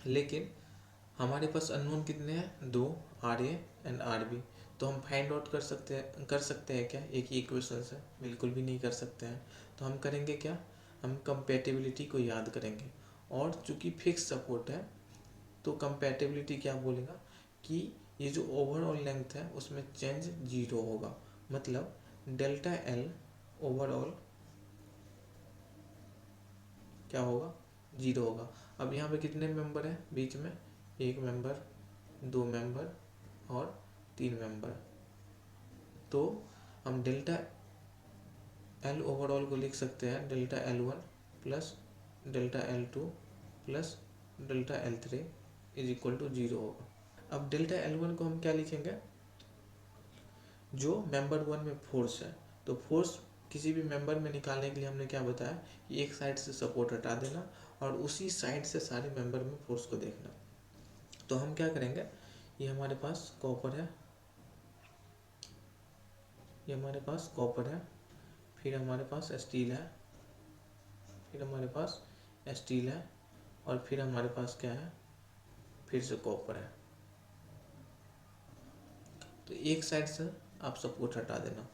लेकिन हमारे पास अननोन कितने हैं, दो, R A and R B. तो हम फाइंड आउट कर सकते हैं क्या एक ही इक्वेशन से? बिल्कुल भी नहीं कर सकते हैं। तो हम करेंगे क्या, हम कंपैटिबिलिटी को याद करेंगे, और चूंकि फिक्स सपोर्ट है तो कंपैटिबिलिटी क्या बोलेगा कि ये जो ओवरऑल लेंथ है उसमें चेंज 0 होगा, मतलब डेल्टा एल ओवरऑल क्या होगा, 0 होगा। अब यहाँ पे कितने मेंबर हैं बीच में, एक मेंबर, दो मेंबर और तीन मेंबर। तो हम डेल्टा एल ओवरऑल को लिख सकते हैं delta L1 plus delta L2 plus delta L3 is equal to 0 होगा। अब डेल्टा L1 को हम क्या लिखेंगे, जो मेंबर 1 में फोर्स है। तो फोर्स किसी भी मेंबर में निकालने के लिए हमने क्या बताया कि एक साइड से सपोर्ट हटा देना और उसी साइड से सारे मेंबर में फोर्स को देखना। तो हम क्या करेंगे, ये हमारे पास कॉपर है, ये हमारे पास कॉपर है, फिर हमारे पास स्टील है, फिर हमारे पास स्टील है, और फिर हमारे पास क्या है, फिर से कॉपर है। तो एक साइड से आप सपोर्ट हटा देना,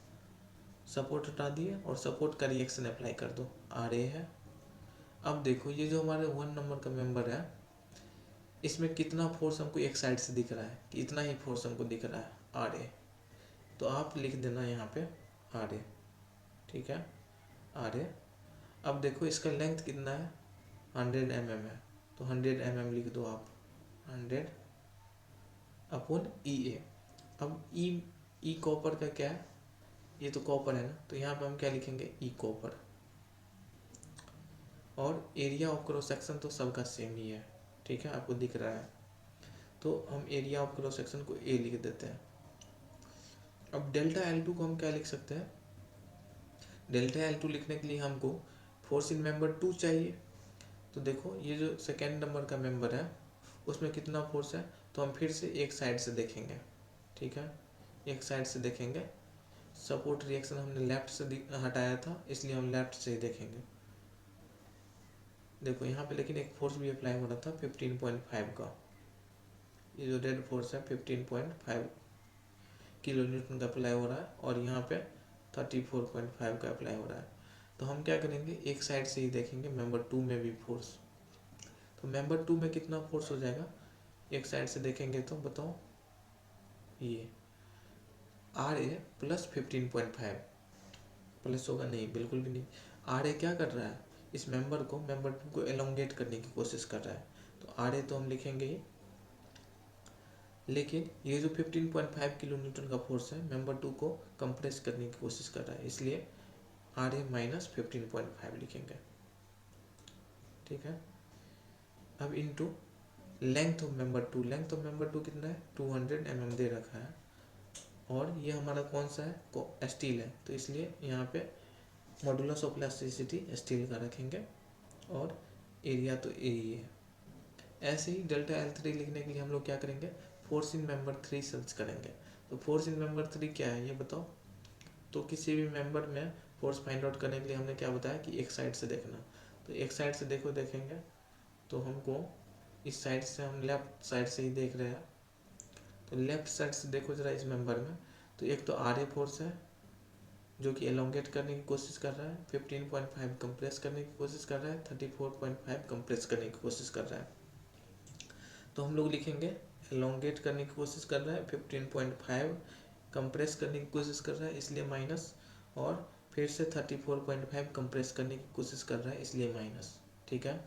सपोर्ट हटा दिए और सपोर्ट का रिएक्शन अप्लाई कर दो, आर ए है। अब देखो ये जो हमारे 1 नंबर का मेंबर है इसमें कितना फोर्स हमको एक साइड से दिख रहा है, कि इतना ही फोर्स हमको दिख रहा है, आर ए। तो आप लिख देना यहाँ पे आर ए, ठीक है, आर ए। अब देखो इसका लेंथ कितना है, 100 mm है, तो 100 mm लिख दो आप, 100 अपॉन ई ए। अब ई कॉपर का क्या है, ये तो कॉपर है ना, तो यहाँ पे हम क्या लिखेंगे, ई कॉपर। और एरिया ऑफ क्रॉस सेक्शन तो सबका सेम ही है, ठीक है, आपको दिख रहा है। तो हम एरिया ऑफ क्रॉस सेक्शन को ए लिख देते हैं। अब डेल्टा L2 को हम क्या लिख सकते हैं, डेल्टा L2 लिखने के लिए हमको फोर्स इन मेंबर 2 चाहिए। तो देखो ये जो सेकेंड नंबर का मेंबर है उसमें कितना फोर्स है, तो हम फिर से एक साइड से देखेंगे, ठीक है, एक साइड से देखेंगे। सपोर्ट रिएक्शन हमने लेफ्ट से हटाया था इसलिए हम लेफ्ट से ही देखेंगे। देखो यहाँ पे लेकिन एक फोर्स भी अप्लाई हो रहा था 15.5 का, ये जो डेड फोर्स है 15.5 किलो न्यूटन का अप्लाई हो रहा है, और यहाँ पे 34.5 का अप्लाई हो रहा है। तो हम क्या करेंगे, एक साइड से ही देखेंगे मेंबर 2 में भी फोर्स। तो मेंबर 2 में कितना फोर्स हो जाएगा, एक साइड से देखेंगे तो बताओ, ये आर ए प्लस 15.5, प्लस होगा नहीं, बिल्कुल भी नहीं। आर ए क्या कर रहा है, इस मेंबर 2 को एलोंगेट करने की कोशिश कर रहा है, तो आर ए तो हम लिखेंगे ही, लेकिन ये जो 15.5 किलो न्यूटन का फोर्स है मेंबर 2 को कंप्रेस करने की कोशिश कर रहा है, इसलिए आर ए माइनस 15.5 लिखेंगे। ठीक है। अब into length of member two, length of member two कितना है 200 mm दे रखा है, और ये हमारा कौन सा है स्टील है, तो इसलिए यहाँ पे मॉडुलस ऑफ इलास्टिसिटी स्टील का रखेंगे, और एरिया तो ए ही है। ऐसे ही डेल्टा L3 लिखने के लिए हम लोग क्या करेंगे, फोर्स इन मेंबर 3 सर्च करेंगे। तो फोर्स इन मेंबर 3 क्या है ये बताओ। तो किसी भी मेंबर में फोर्स फाइंड आउट करने के लिए हमने क्या बताया कि एक साइड से देखना। तो एक साइड से देखेंगे तो हमको इस साइड से, हम लेफ्ट साइड से ही देख रहे हैं, तो लेफ्ट साइड से देखो जरा इस मेंबर में। तो एक तो आर ए फोर्स है जो कि एलोंगेट करने की कोशिश कर रहा है, 15.5 कंप्रेस करने की कोशिश कर रहा है, 34.5 कंप्रेस करने की कोशिश कर रहा है। तो हम लोग लिखेंगे एलोंगेट करने की कोशिश कर रहा है, 15.5 कंप्रेस करने की कोशिश कर रहा है इसलिए माइनस, और फिर से 34.5 कंप्रेस करने की कोशिश कर रहा है इसलिए माइनस। ठीक है।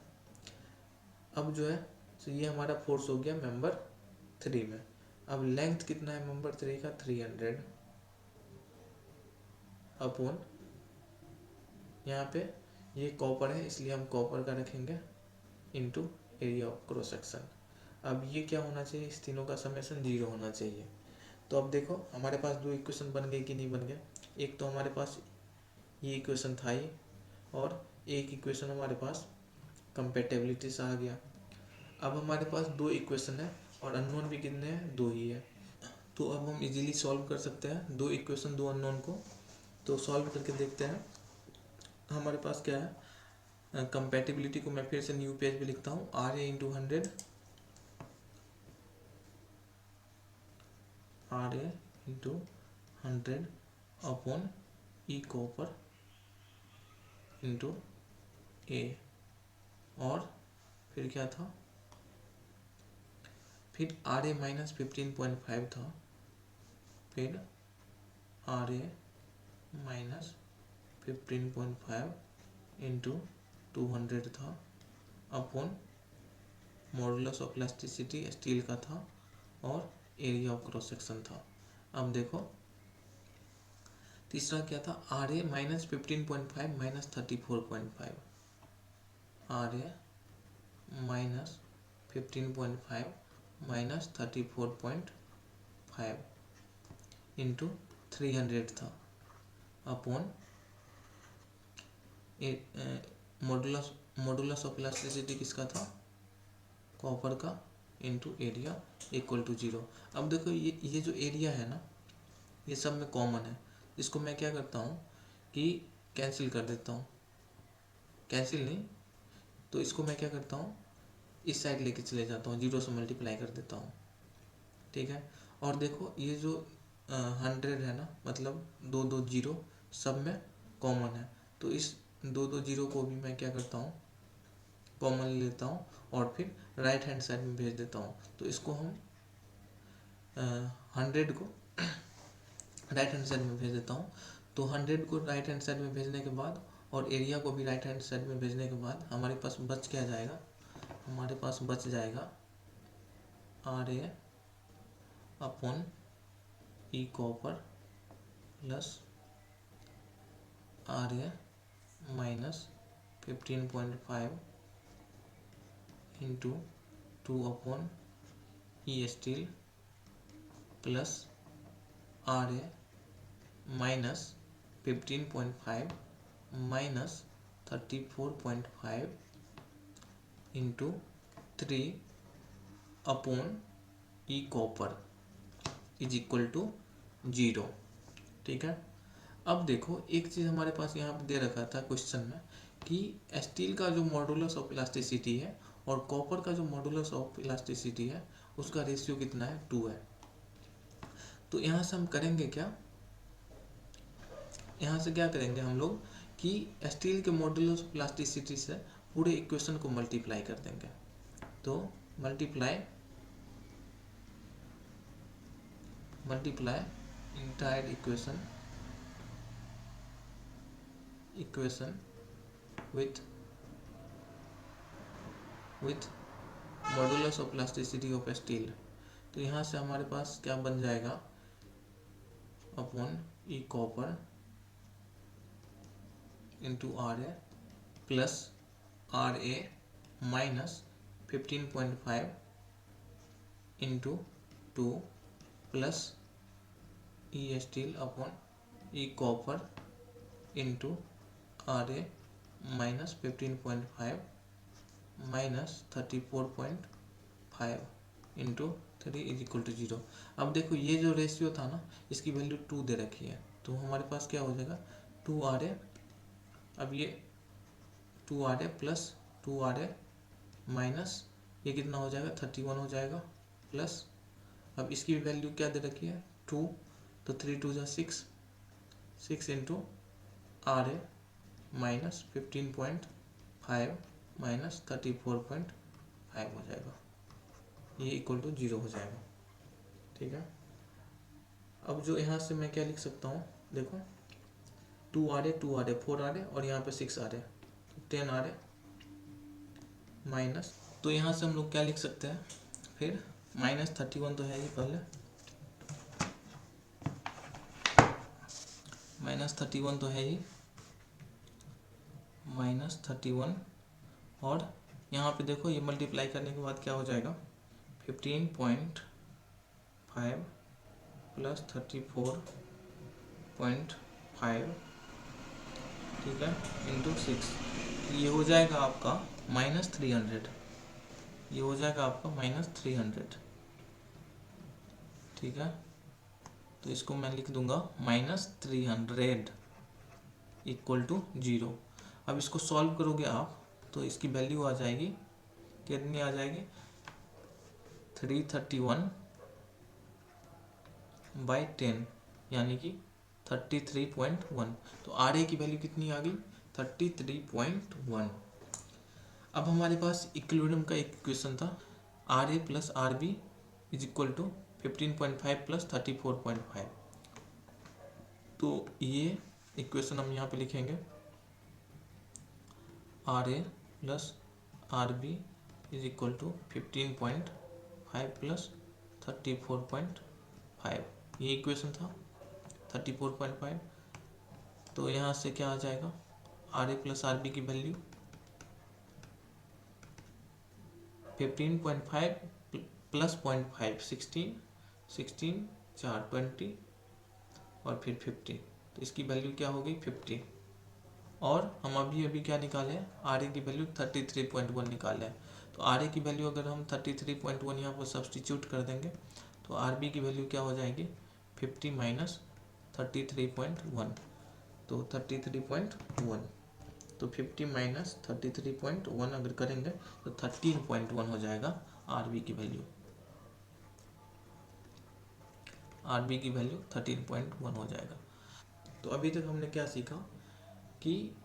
अब जो है तो ये हमारा फोर्स हो गया मेंबर 3 में। अब लेंथ कितना है मेंबर 3 का 300 अपॉन, यहाँ पे ये कॉपर है इसलिए हम कॉपर का रखेंगे, into area of cross section. अब ये क्या होना चाहिए, इस तीनों का समेशन 0 होना चाहिए। तो अब देखो हमारे पास दो इक्वेशन बन गए कि नहीं बन गए। एक तो हमारे पास ये इक्वेशन था ही, और एक इक्वेशन हमारे पास कंपेटेबिलिटी से आ गया। अब हमारे पास दो इक्वेशन है और अननोन भी कितने हैं, दो ही है। तो अब हम इजीली सॉल्व कर सकते हैं दो इक्वेशन दो अननोन को। तो सॉल्व करके देखते हैं हमारे पास क्या है। कंपेटिबिलिटी को मैं फिर से न्यू पेज पे लिखता हूँ, R A into 100, R A into 100 upon E copper into A, और फिर क्या था, फिर आर ए माइनस 15.5 था, फिर आर ए माइनस 15.5 इंटू 200 था upon modulus of elasticity steel का था, और एरिया ऑफ क्रॉस सेक्शन था। अब देखो तीसरा क्या था, R A minus 15.5 minus 34.5, R A minus 15.5 minus 34.5 into 300 था upon modulus, modulus of elasticity किसका था, कॉपर का, इंटू एरिया इक्वल टू 0। अब देखो ये जो एरिया है ना ये सब में कॉमन है, इसको मैं क्या करता हूँ कि कैंसिल कर देता हूँ, कैंसिल नहीं तो इसको मैं क्या करता हूँ इस साइड लेके चले जाता हूँ, 0 से मल्टीप्लाई कर देता हूँ। ठीक है। और देखो ये जो 100 है ना, मतलब दो दो जीरो सब में कॉमन है, तो इस दो दो जीरो को भी मैं क्या करता हूँ कॉमन लेता हूँ और फिर राइट हैंड साइड में भेज देता हूँ। तो इसको हम 100 को राइट हैंड साइड में भेज देता हूँ। तो 100 को राइट हैंड साइड में भेजने के बाद और एरिया को भी राइट हैंड साइड में भेजने के बाद हमारे पास बच क्या जाएगा, हमारे पास बच जाएगा R A upon E copper plus R A minus 15.5 into 2 upon E steel plus R A minus 15.5 minus 34.5 into 3 upon E copper is equal to 0। ठीक है। अब देखो एक चीज़ हमारे पास यहाँ पे दे रखा था क्वेश्चन में कि स्टील का जो मॉडुलस ऑफ इलास्टिसिटी है और कॉपर का जो मॉडुलस ऑफ इलास्टिसिटी है उसका रेशियो कितना है, 2 है। तो यहाँ से हम करेंगे क्या, यहाँ से क्या करेंगे हम लोग कि स्टील के मॉडुलस ऑफ इलास्टिसिटी से पूरे इक्वेशन को मल्टीप्लाई कर देंगे। तो multiply entire equation with modulus of elasticity of steel. तो यहाँ से हमारे पास क्या बन जाएगा, upon E copper into R A plus R A minus 15.5 into 2 plus E steel upon E copper into R A minus 15.5 minus 34.5 into 3 is equal to 0। अब देखो ये जो रेशियो था ना, इसकी वैल्यू 2 दे रखी है, तो हमारे पास क्या हो जाएगा 2RA। अब ये 2RA प्लस 2RA माइनस ये कितना हो जाएगा 31 हो जाएगा, प्लस अब इसकी वैल्यू क्या दे रखी है 2, तो 3 2 जा 6 इंटू RA माइनस 15.5 माइनस 34.5 हो जाएगा, ये इक्वल टू 0 हो जाएगा। ठीक है, अब जो यहाँ से मैं क्या लिख सकता हूँ, देखो 2RA 4RA और यहाँ पे 6RA, 10RA माइनस, तो यहाँ से हम लोग क्या लिख सकते हैं फिर, माइनस 31 तो है ही, पहले माइनस 31 तो है ही, माइनस 31, और यहाँ पे देखो ये मल्टीप्लाई करने के बाद क्या हो जाएगा 15.5 प्लस 34.5, ठीक है, इंटू 6, ये हो जाएगा आपका -300, ये हो जाएगा आपका -300। ठीक है, तो इसको मैं लिख दूंगा -300 इक्वल टू 0। अब इसको सॉल्व करोगे आप तो इसकी वैल्यू आ जाएगी, कितनी आ जाएगी 331/10 यानी कि 33.1। तो RA की वैल्यू कितनी आ गई 33.1। अब हमारे पास इक्विलिब्रियम का एक इक्वेशन था RA plus RB is equal to 15.5 plus 34.5। तो ये इक्वेशन हम यहाँ पे लिखेंगे RA plus RB is equal to 15.5 plus 34.5, ये इक्वेशन था 34.5। तो यहाँ से क्या आ जाएगा RA प्लस RB की वैल्यू 15.5 प्लस 0.5 16 4 20 और फिर 50, तो इसकी वैल्यू क्या हो गई 50। और हम अभी क्या निकाले हैं RA की वैल्यू 33.1 निकाले हैं, तो RA की वैल्यू अगर हम 33.1 यहाँ पर सब्सटीट्यूट कर देंगे तो RB की वैल्यू क्या हो जाएगी 50 माइनस 33.1, तो 33.1, तो 50 माइनस 33.1 अगर करेंगे तो 13.1 हो जाएगा RB की वैल्यू, RB की वैल्यू 13.1 हो जाएगा। तो अभी तक हमने क्या सीखा कि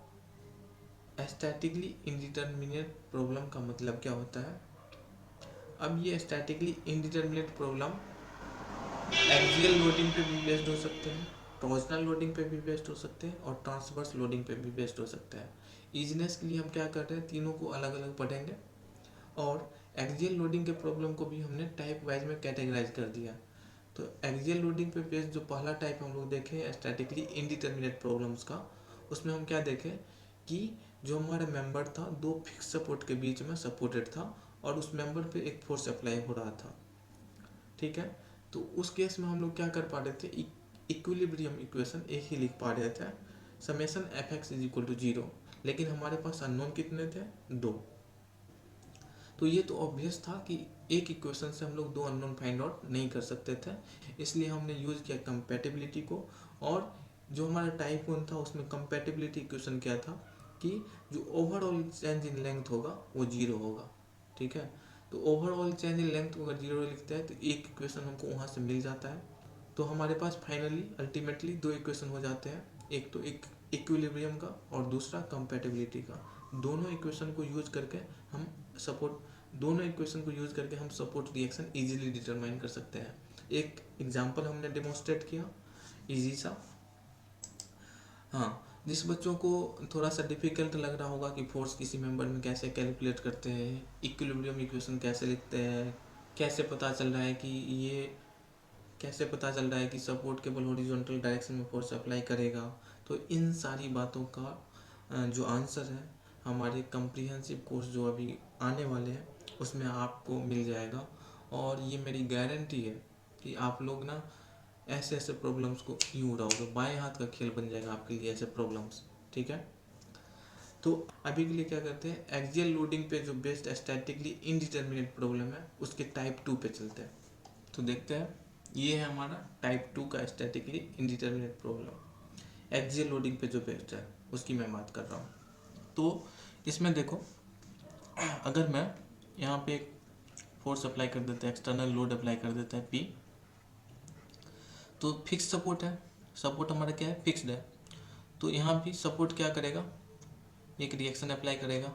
स्टैटिकली इंडिटरमिनेट प्रॉब्लम का मतलब क्या होता है। अब ये statically indeterminate problem axial loading पे भी बेस्ड हो सकते हैं, टॉर्जनल लोडिंग पे भी बेस्ड हो सकते हैं और ट्रांसवर्स लोडिंग पे भी बेस्ड हो सकते हैं। इजीनेस के लिए हम क्या कर रहे हैं तीनों को अलग अलग पढ़ेंगे, और एक्सियल लोडिंग के प्रॉब्लम को भी हमने टाइप वाइज में कैटेगराइज कर दिया। तो एक्सियल लोडिंग पे बेस्ड जो पहला टाइप हम लोग देखें स्टैटिकली इंडिटरमिनेट प्रॉब्लम्स का, उसमें हम क्या देखें कि जो हमारा मेंबर था दो फिक्स सपोर्ट के बीच में सपोर्टेड था और उस मेंबर पे एक फोर्स अप्लाई हो रहा था। ठीक है, तो उस केस में हम लोग क्या कर पा रहे थे इक्विलिब्रियम इक्वेशन एक ही लिख पा रहे थे, summation fx is equal to 0, लेकिन हमारे पास अननोन कितने थे 2। तो ये तो ऑब्वियस था कि एक इक्वेशन से हम लोग दो अननोन फाइंड आउट नहीं कर सकते थे, इसलिए हमने यूज किया कंपैटिबिलिटी को। और जो हमारा टाइप 1 था उसमें कंपैटिबिलिटी इक्वेशन क्या था कि जो ओवरऑल चेंज इन लेंथ होगा वो 0 होगा। ठीक है, तो ओवरऑल चेंज इन लेंथ अगर 0 लिखते हैं तो एक इक्वेशन हमको वहाँ से मिल जाता है। तो हमारे पास फाइनली अल्टीमेटली दो इक्वेशन हो जाते हैं, एक तो एक इक्विलिब्रियम का और दूसरा कंपैटिबिलिटी का। दोनों इक्वेशन को यूज करके हम सपोर्ट रिएक्शन इजीली डिटरमाइन कर सकते हैं। एक एग्जांपल हमने डेमोन्स्ट्रेट किया इजी सा। हाँ, जिस बच्चों को थोड़ा सा डिफिकल्ट लग रहा होगा कि फोर्स किसी मेंबर में कैसे कैलकुलेट करते हैं, इक्विलिब्रियम इक्वेशन कैसे लिखते हैं, कैसे पता चल रहा है कि सपोर्ट केवल हॉरिजॉन्टल डायरेक्शन में फोर्स अप्लाई करेगा, तो इन सारी बातों का जो आंसर है हमारे कम्प्रीहेंसिव कोर्स जो अभी आने वाले हैं उसमें आपको मिल जाएगा। और ये मेरी गारंटी है कि आप लोग ना ऐसे ऐसे प्रॉब्लम्स को यूँ उड़ाओगे, बाएं हाथ का खेल बन जाएगा आपके लिए ऐसे प्रॉब्लम्स। ठीक है, तो अभी के लिए क्या करते हैं, एक्सियल लोडिंग पे जो बेस्ड स्टैटिकली इनडिटर्मिनेट प्रॉब्लम है उसके टाइप 2 पे चलते हैं। तो देखते हैं, ये है हमारा टाइप 2 का statically indeterminate problem, axial loading पे जो बेस्ड है उसकी मैं बात कर रहा हूँ। तो इसमें देखो, अगर मैं यहाँ पे एक फोर्स अप्लाई कर देते हैं, एक्सटर्नल लोड अप्लाई कर देते हैं P, तो फिक्स सपोर्ट है, सपोर्ट हमारा क्या है, फिक्स्ड है। तो यहाँ भी सपोर्ट क्या करेगा, एक रिएक्शन अप्लाई करेगा।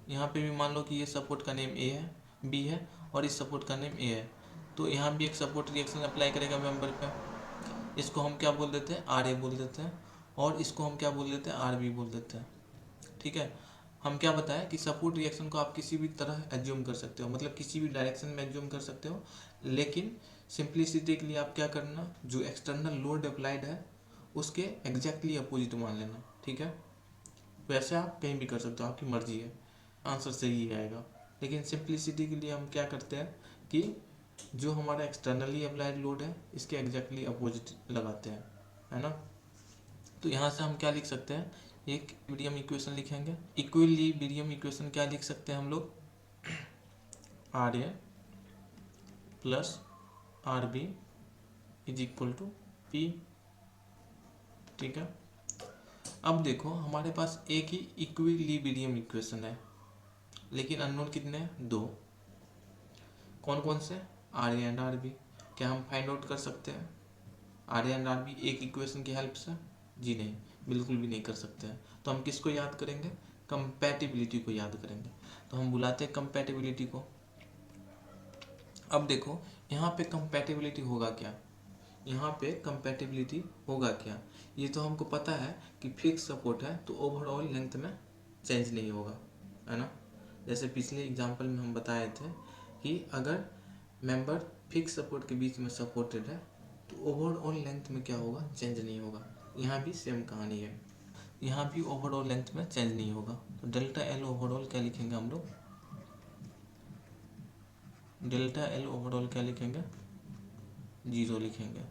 यहाँ पे भी मान लो कि ये सपोर्ट का नेम ए है, बी है, और इस सपोर्ट का नेम ए है, तो यहाँ भी एक सपोर्ट रिएक्शन अप्लाई करेगा मेंबर पे। इसको हम क्या बोल देते हैं, आर ए बोल देते हैं, और इसको हम क्या बोल देते हैं, आर बी बोल देते हैं। ठीक है, हम क्या बताएं कि सपोर्ट रिएक्शन को आप किसी भी तरह एज्यूम कर सकते हो, मतलब किसी भी डायरेक्शन में एज्यूम कर सकते हो, लेकिन सिंप्लिसिटी के लिए आप क्या करना, जो एक्सटर्नल लोड अप्लाइड है उसके एग्जैक्टली अपोजिट मान लेना। ठीक है, वैसे आप कहीं भी कर सकते हो, आपकी मर्जी है, आंसर सही आएगा। लेकिन सिंप्लिसिटी के लिए हम क्या करते हैं कि जो हमारा एक्सटर्नली अप्लाइड लोड है इसके एग्जैक्टली अपोजिट लगाते हैं, है ना। तो यहाँ से हम क्या लिख सकते हैं, एक इक्विलिब्रियम इक्वेशन लिखेंगे। इक्विलिब्रियम इक्वेशन क्या लिख सकते हैं हम लोग, R A plus R B is equal to P. ठीक है, अब देखो हमारे पास एक ही इक्विलिब्रियम इक्वेशन है, लेकिन अननोन कितने हैं, दो। कौन कौन से, R A and R B. क्या हम फाइंड आउट कर सकते हैं R A and R B एक इक्वेशन की हेल्प से? जी नहीं, बिल्कुल भी नहीं कर सकते हैं। तो हम किसको याद करेंगे, कंपैटिबिलिटी को याद करेंगे। तो हम बुलाते हैं कंपैटिबिलिटी को। अब देखो यहाँ पे कंपैटिबिलिटी होगा क्या, यहाँ पे कंपैटिबिलिटी होगा क्या, ये तो हमको पता है कि फिक्स सपोर्ट है तो ओवरऑल लेंथ में चेंज नहीं होगा, है ना। जैसे पिछले एग्जांपल में हम बताए थे कि अगर मेंबर फिक्स सपोर्ट के बीच में सपोर्टेड है तो ओवरऑल लेंथ में क्या होगा, चेंज नहीं होगा। यहाँ भी सेम कहानी है, यहाँ भी ओवरऑल लेंथ में चेंज नहीं होगा। तो डेल्टा एल ओवरऑल क्या लिखेंगे हम लोग, डेल्टा एल ओवरऑल क्या लिखेंगे, 0 लिखेंगे।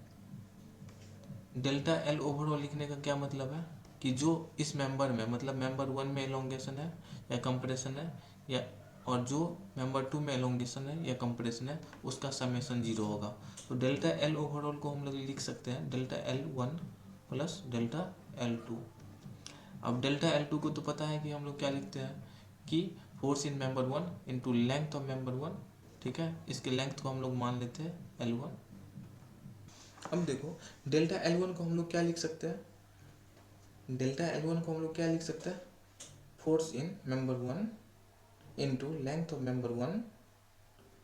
डेल्टा एल ओवरऑल लिखने का क्या मतलब है कि जो इस मेंबर में, मतलब मेंबर 1 में एलोंगेशन है या कंप्रेशन है, या और जो मेंबर 2 में एलोंगेशन है या कंप्रेशन है उसका समेशन 0 होगा। तो डेल्टा एल ओवरऑल को हम लोग लिख सकते हैं delta L 1 plus delta L 2। अब डेल्टा एल 2 को तो पता है कि हम लोग क्या लिखते हैं कि force in member 1 into length of member 1। ठीक है, इसके लेंथ को हम लोग मान लेते हैं L1। अब देखो डेल्टा L1 को हम लोग क्या लिख सकते हैं, डेल्टा L1 को हम लोग क्या लिख सकते हैं, force in member 1 into length of member 1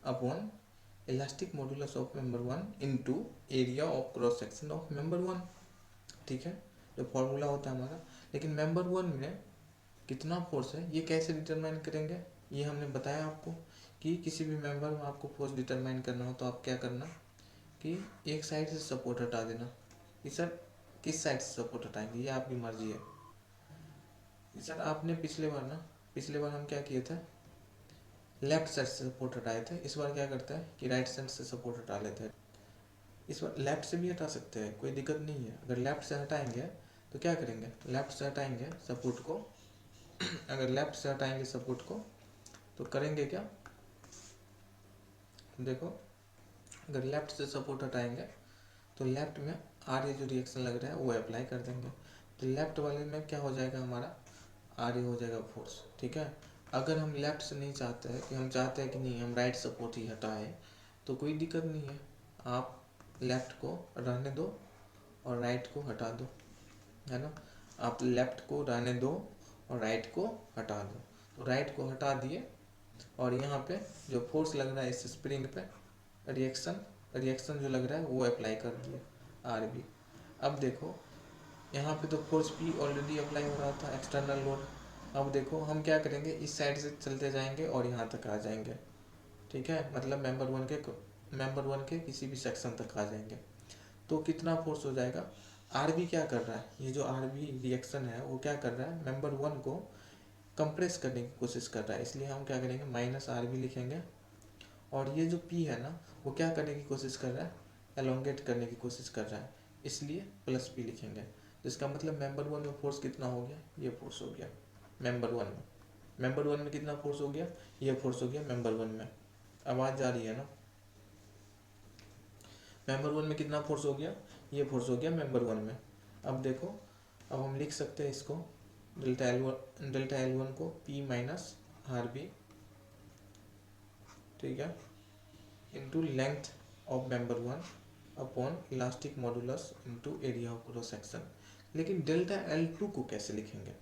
upon elastic modulus of member 1 into area of cross section of member 1। ठीक है, जो फॉर्मूला होता है हमारा। लेकिन मेंबर 1 में कितना फोर्स है ये कैसे डिटरमाइन करेंगे, ये हमने बताया आपको कि किसी भी मेंबर में आपको फोर्स डिटरमाइन करना हो तो आप क्या करना कि एक साइड से सपोर्ट हटा देना। कि सर किस साइड से सपोर्ट हटाएंगे, ये आपकी मर्जी है। सर आपने पिछले बार हम क्या किए थे, लेफ्ट साइड से सपोर्ट हटाए थे, इस बार क्या करते हैं कि राइट साइड से सपोर्ट हटा लेते हैं। इस बार लेफ्ट से भी हटा सकते हैं, कोई दिक्कत नहीं है। अगर लेफ्ट से हटाएंगे तो क्या करेंगे, लेफ्ट से हटाएंगे सपोर्ट को अगर लेफ्ट से हटाएंगे सपोर्ट को तो करेंगे क्या, देखो अगर लेफ्ट से सपोर्ट हटाएंगे तो लेफ्ट में आर ए जो रिएक्शन लग रहा है वो अप्लाई कर देंगे। तो लेफ्ट वाले में क्या हो जाएगा, हमारा आर ए हो जाएगा फोर्स। ठीक है, अगर हम लेफ्ट से नहीं चाहते हैं, कि हम चाहते हैं कि नहीं हम राइट सपोर्ट ही हटाए, तो कोई दिक्कत नहीं है, आप लेफ्ट को रहने दो और राइट को हटा दो, है ना। आप लेफ्ट को रहने दो और राइट को हटा दो। तो राइट को हटा दिए और यहाँ पे जो फोर्स लग रहा है इस स्प्रिंग पे, रिएक्शन जो लग रहा है वो अप्लाई कर दिए आर बी। अब देखो यहाँ पे तो फोर्स पी ऑलरेडी अप्लाई हो रहा था, एक्सटर्नल लोड। अब देखो हम क्या करेंगे, इस साइड से चलते जाएंगे और यहाँ तक आ जाएंगे। ठीक है, मतलब मेंबर वन के किसी भी सेक्शन तक आ जाएंगे। तो कितना फोर्स हो जाएगा, आर बी क्या कर रहा है, ये जो आर बी रिएक्शन है वो क्या कर रहा है, मेंबर 1 को कंप्रेस करने की कोशिश कर रहा है, इसलिए हम क्या करेंगे माइनस आर बी लिखेंगे। और ये जो पी है ना वो क्या करने की कोशिश कर रहा है, एलोंगेट करने की कोशिश कर रहा है, इसलिए प्लस पी लिखेंगे। तो इसका मतलब मेंबर वन में फोर्स कितना हो गया, ये फोर्स हो गया मेंबर वन में। मेंबर वन में कितना फोर्स हो गया, ये फोर्स हो गया मेंबर वन में। आवाज़ जा रही है ना, मेंबर वन में कितना फोर्स हो गया, ये फोर्स हो गया मेंबर वन में। अब देखो, अब हम लिख सकते हैं इसको डेल्टा एल वन को पी माइनस आर बी, ठीक है, into length of member one upon elastic modulus into area of cross section. लेकिन डेल्टा एल टू को कैसे लिखेंगे,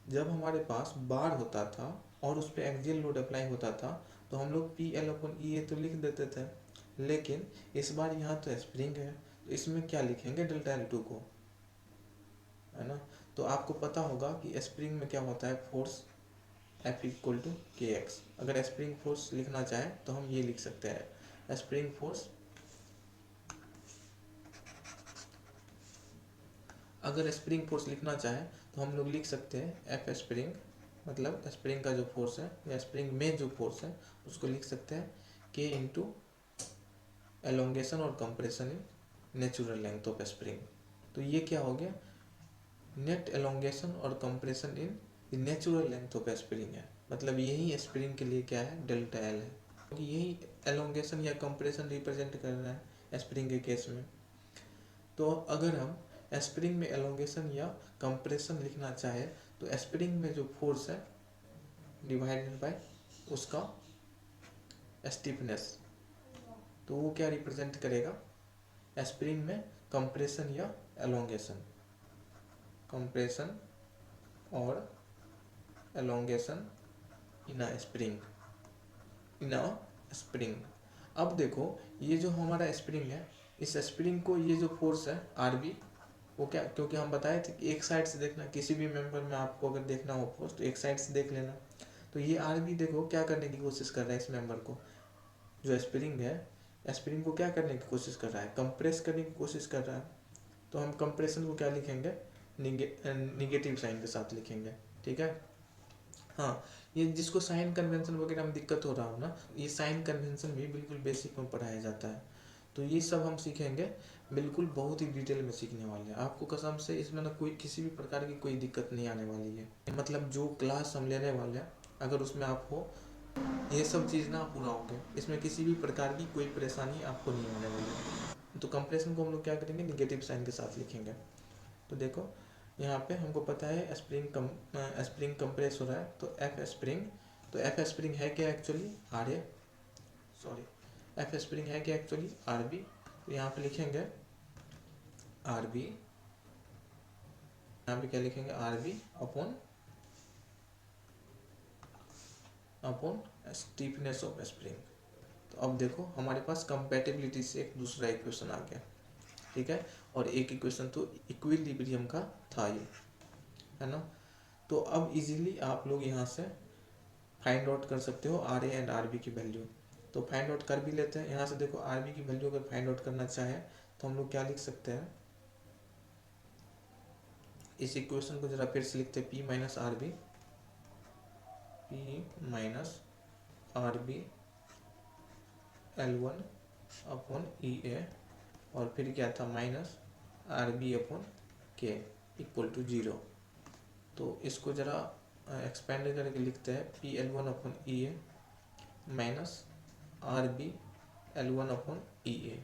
जब हमारे पास बार होता था और उस पर एक्सियल लोड अप्लाई होता था तो हम लोग पी एल अपॉन ई ए तो लिख देते थे, लेकिन इस बार यहाँ तो स्प्रिंग है तो इसमें क्या लिखेंगे डेल्टा एल टू को, है ना। तो आपको पता होगा कि स्प्रिंग में क्या होता है, फोर्स एफ इक्वल टू के एक्स। अगर स्प्रिंग फोर्स लिखना चाहे तो हम ये लिख सकते हैं, स्प्रिंग फोर्स, अगर स्प्रिंग फोर्स लिखना चाहे तो हम लोग लिख सकते हैं एफ स्प्रिंग, मतलब स्प्रिंग का जो फोर्स है या स्प्रिंग में जो फोर्स है उसको लिख सकते हैं के इंटू एलोंगेशन और compression in natural length of spring. तो ये क्या हो गया, नेट एलोंगेशन और compression in natural length of spring है, मतलब यही स्प्रिंग के लिए क्या है, डेल्टा एल है, क्योंकि यही एलोंगेशन या कंप्रेशन रिप्रेजेंट कर रहा है स्प्रिंग के केस में। तो अगर हम स्प्रिंग में एलोंगेशन या कंप्रेशन लिखना चाहे तो स्प्रिंग में जो फोर्स है डिवाइडेड बाय उसका स्टिफनेस, तो वो क्या रिप्रेजेंट करेगा, स्प्रिंग में कंप्रेशन या एलोंगेशन, कंप्रेशन और एलोंगेशन इन अ स्प्रिंग, इन अ स्प्रिंग। अब देखो ये जो हमारा स्प्रिंग है, इस स्प्रिंग को ये जो फोर्स है आर बी, वो क्या, क्योंकि हम बताए थे कि एक साइड से देखना, किसी भी मेंबर में आपको अगर देखना हो फोर्स तो एक साइड से देख लेना। तो ये आर बी देखो क्या करने की कोशिश कर रहा है, इस मेंबर को, जो स्प्रिंग है स्प्रिंग को क्या करने की कोशिश कर रहा है, कंप्रेस करने की कोशिश कर रहा है। तो हम कंप्रेशन को क्या लिखेंगे, निगेटिव साइन के साथ लिखेंगे, ठीक है। हाँ, ये जिसको साइन कन्वेंशन वगैरह में दिक्कत हो रहा हो ना, ये साइन कन्वेंशन भी बिल्कुल बेसिक में पढ़ाया जाता है। तो ये सब हम सीखेंगे, बिल्कुल बहुत ही डिटेल में सीखने वाले हैं, आपको कसम से इसमें ना कोई किसी भी प्रकार की कोई दिक्कत नहीं आने वाली है। मतलब जो क्लास हम लेने वाले हैं अगर उसमें आप हो, ये सब चीज़ ना पूरा होंगे, इसमें किसी भी प्रकार की कोई परेशानी आपको नहीं आने वाली है। तो कंप्रेशन को हम लोग क्या करेंगे, निगेटिव साइन के साथ लिखेंगे। तो देखो यहाँ पे हमको पता है स्प्रिंग कंप्रेस हो रहा है, तो एफ स्प्रिंग, तो एफ स्प्रिंग है क्या actually, R A, sorry, F spring है क्या एक्चुअली, आर बी। तो यहाँ पे लिखेंगे आर बी, यहाँ पे क्या लिखेंगे, R B upon stiffness of spring. तो अब देखो हमारे पास कंपैटिबिलिटी से एक दूसरा इक्वेशन आ गया, ठीक है, और एक इक्वेशन तो इक्विलिब्रियम का था ये, है ना। तो अब इजीली आप लोग यहाँ से फाइंड आउट कर सकते हो R A and R B की वैल्यू। तो फाइंड आउट कर भी लेते हैं, यहाँ से देखो आर बी की वैल्यू अगर फाइंड आउट करना चाहे तो हम लोग क्या लिख सकते हैं, इस इक्वेशन को जरा फिर से लिखते हैं, P minus R B, P minus R B L one upon E A, और फिर क्या था minus R B upon K equal to 0। तो इसको जरा एक्सपेंड करके लिखते हैं, P L one upon E A minus R B L one upon E A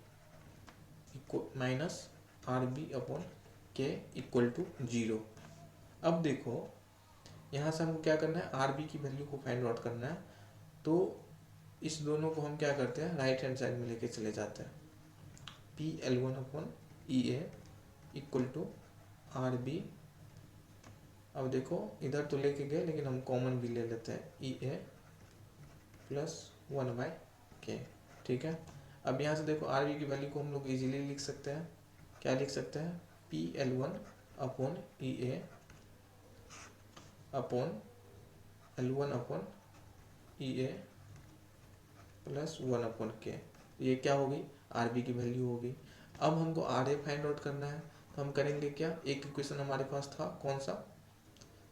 minus R B upon K equal to 0। अब देखो यहाँ से हमको क्या करना है, आर बी की वैल्यू को फाइंड आउट करना है। तो इस दोनों को हम क्या करते हैं, राइट हैंड साइड में लेके चले जाते हैं, P L one upon E A equal to R B. अब देखो इधर तो लेके गए लेकिन हम कॉमन भी ले लेते हैं, ई ए प्लस 1/k, ठीक है। अब यहाँ से देखो आर बी की वैल्यू को हम लोग इजीली लिख सकते हैं, क्या लिख सकते हैं, P L one upon E ए upon L one upon E ए प्लस 1/k। ये क्या होगी, आर बी की वैल्यू होगी। अब हमको आर ए फाइंड आउट करना है, तो हम करेंगे क्या, एक इक्वेशन हमारे पास था कौन सा,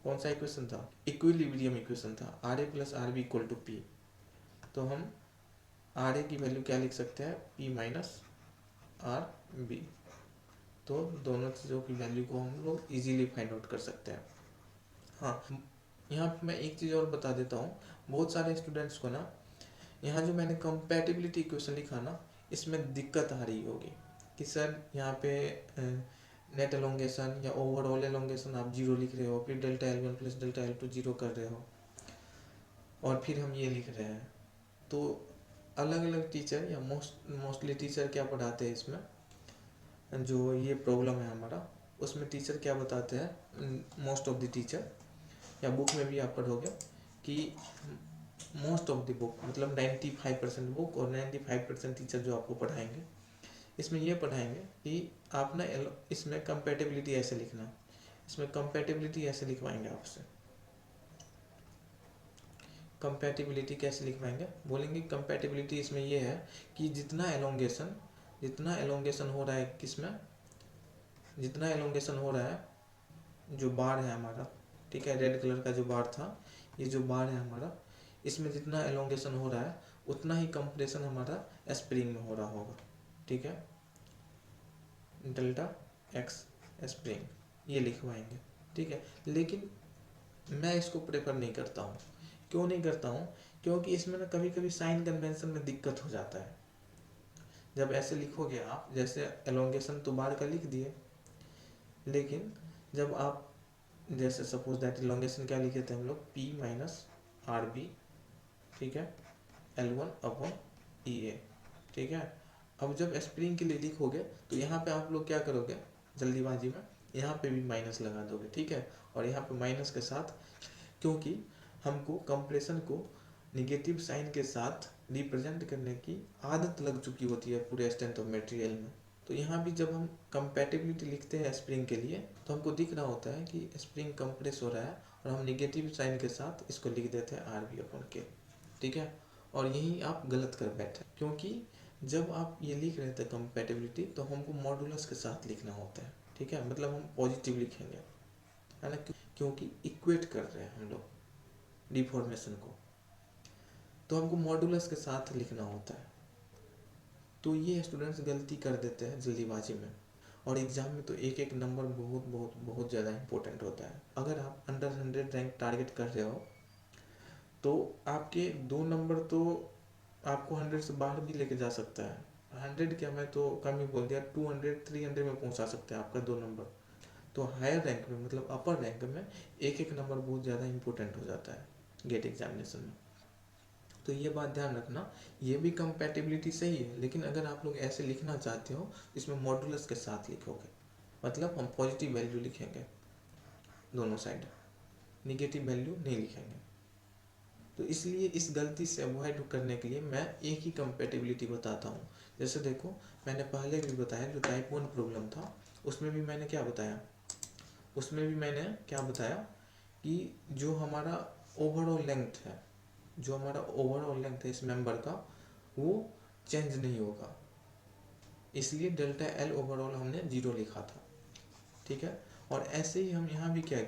कौन सा इक्वेशन था, इक्विलिब्रियम इक्वेशन था, R A plus R B equal to P. तो हम आर ए की वैल्यू क्या लिख सकते हैं, पी माइनस आर बी। तो दोनों चीज़ों की वैल्यू को हम लोग इजीली फाइंड आउट कर सकते हैं। हाँ, यहाँ पे मैं एक चीज़ और बता देता हूँ, बहुत सारे स्टूडेंट्स को ना यहाँ जो मैंने कंपैटिबिलिटी इक्वेशन लिखा ना, इसमें दिक्कत आ रही होगी कि सर यहाँ पे नेट एलोंगेशन या ओवरऑल एलोंगेशन आप जीरो लिख रहे हो, फिर delta L1 plus delta L2 zero कर रहे हो, और फिर हम ये लिख रहे हैं। तो अलग अलग टीचर या मोस्टली टीचर क्या पढ़ाते हैं इसमें, जो ये प्रॉब्लम है हमारा, उसमें टीचर क्या बताते हैं, मोस्ट ऑफ द टीचर या बुक में भी आप पढ़ोगे कि मोस्ट ऑफ द बुक मतलब 95% बुक और 95% टीचर जो आपको पढ़ाएंगे, इसमें ये पढ़ाएंगे कि आप ना इसमें कंपैटिबिलिटी ऐसे लिखना, इसमें कंपैटिबिलिटी ऐसे लिखवाएंगे आपसे। कंपैटिबिलिटी कैसे लिखवाएंगे, बोलेंगे कंपैटिबिलिटी इसमें ये है कि जितना एलोंगेशन हो रहा है, किसमें जितना एलोंगेशन हो रहा है, जो बार है हमारा, ठीक है, रेड कलर का जो बार था, ये जो बार है हमारा, इसमें जितना एलोंगेशन हो रहा है उतना ही कंप्रेशन हमारा स्प्रिंग में हो रहा होगा, ठीक है, डेल्टा एक्स स्प्रिंग ये लिखवाएंगे, ठीक है। लेकिन मैं इसको प्रेफर नहीं करता हूँ। क्यों नहीं करता हूँ, क्योंकि इसमें ना कभी कभी साइन कन्वेंशन में दिक्कत हो जाता है। जब ऐसे लिखोगे आप, जैसे एलोंगेशन तो बार का लिख दिए, लेकिन जब आप जैसे सपोज दैट एलोंगेशन क्या लिखे थे हम लोग, पी माइनस आर बी, ठीक है, L1 अपॉन ई ए, ठीक है। अब जब स्प्रिंग के लिए लिखोगे तो यहाँ पे आप लोग क्या करोगे, जल्दीबाजी में यहाँ पे भी माइनस लगा दोगे, ठीक है। और यहाँ पे माइनस के साथ, क्योंकि हमको कंप्रेशन को निगेटिव साइन के साथ रिप्रेजेंट करने की आदत लग चुकी होती है पूरे स्ट्रेंथ ऑफ मटेरियल में। तो यहाँ भी जब हम कंपैटिबिलिटी लिखते हैं स्प्रिंग के लिए, तो हमको दिख रहा होता है कि स्प्रिंग कंप्रेस हो रहा है, और हम निगेटिव साइन के साथ इसको लिख देते हैं आर बी अपॉन के, ठीक है। और यही आप गलत कर बैठे, क्योंकि जब आप ये लिख रहे थे कंपैटिबिलिटी, तो हमको मॉडुलस के साथ लिखना होता है, ठीक है, मतलब हम पॉजिटिव लिखेंगे, है ना, क्योंकि इक्वेट कर रहे हैं हम लोग डिफॉर्मेशन को, तो हमको मॉडुलस के साथ लिखना होता है। तो ये स्टूडेंट्स गलती कर देते हैं जल्दीबाजी में, और एग्जाम में तो एक एक नंबर बहुत बहुत बहुत ज़्यादा इंपॉर्टेंट होता है। अगर आप अंडर 100 रैंक टारगेट कर रहे हो, तो आपके 2 नंबर तो आपको 100 से बाहर भी लेके जा सकता है। 100 क्या, मैं तो कम ही बोल दिया, 200 300 में पहुंचा सकते हैं आपका 2 नंबर। तो हायर रैंक में मतलब अपर रैंक में एक एक नंबर बहुत ज़्यादा इंपॉर्टेंट हो जाता है गेट एग्जामिनेशन में। तो ये बात ध्यान रखना, ये भी कंपैटिबिलिटी सही है, लेकिन अगर आप लोग ऐसे लिखना चाहते हो, इसमें मॉडुलस के साथ लिखोगे, मतलब हम पॉजिटिव वैल्यू लिखेंगे दोनों साइड, निगेटिव वैल्यू नहीं लिखेंगे। तो इसलिए इस गलती से अवॉइड करने के लिए मैं एक ही कंपैटिबिलिटी बताता हूँ। जैसे देखो, मैंने पहले भी बताया, जो टाइप 1 प्रॉब्लम था उसमें भी मैंने क्या बताया, कि जो हमारा ओवरऑल लेंथ है, इस मेंबर का, वो चेंज नहीं होगा, इसलिए डेल्टा एल ओवरऑल हमने 0 लिखा था, ठीक है। और ऐसे ही हम यहाँ भी क्या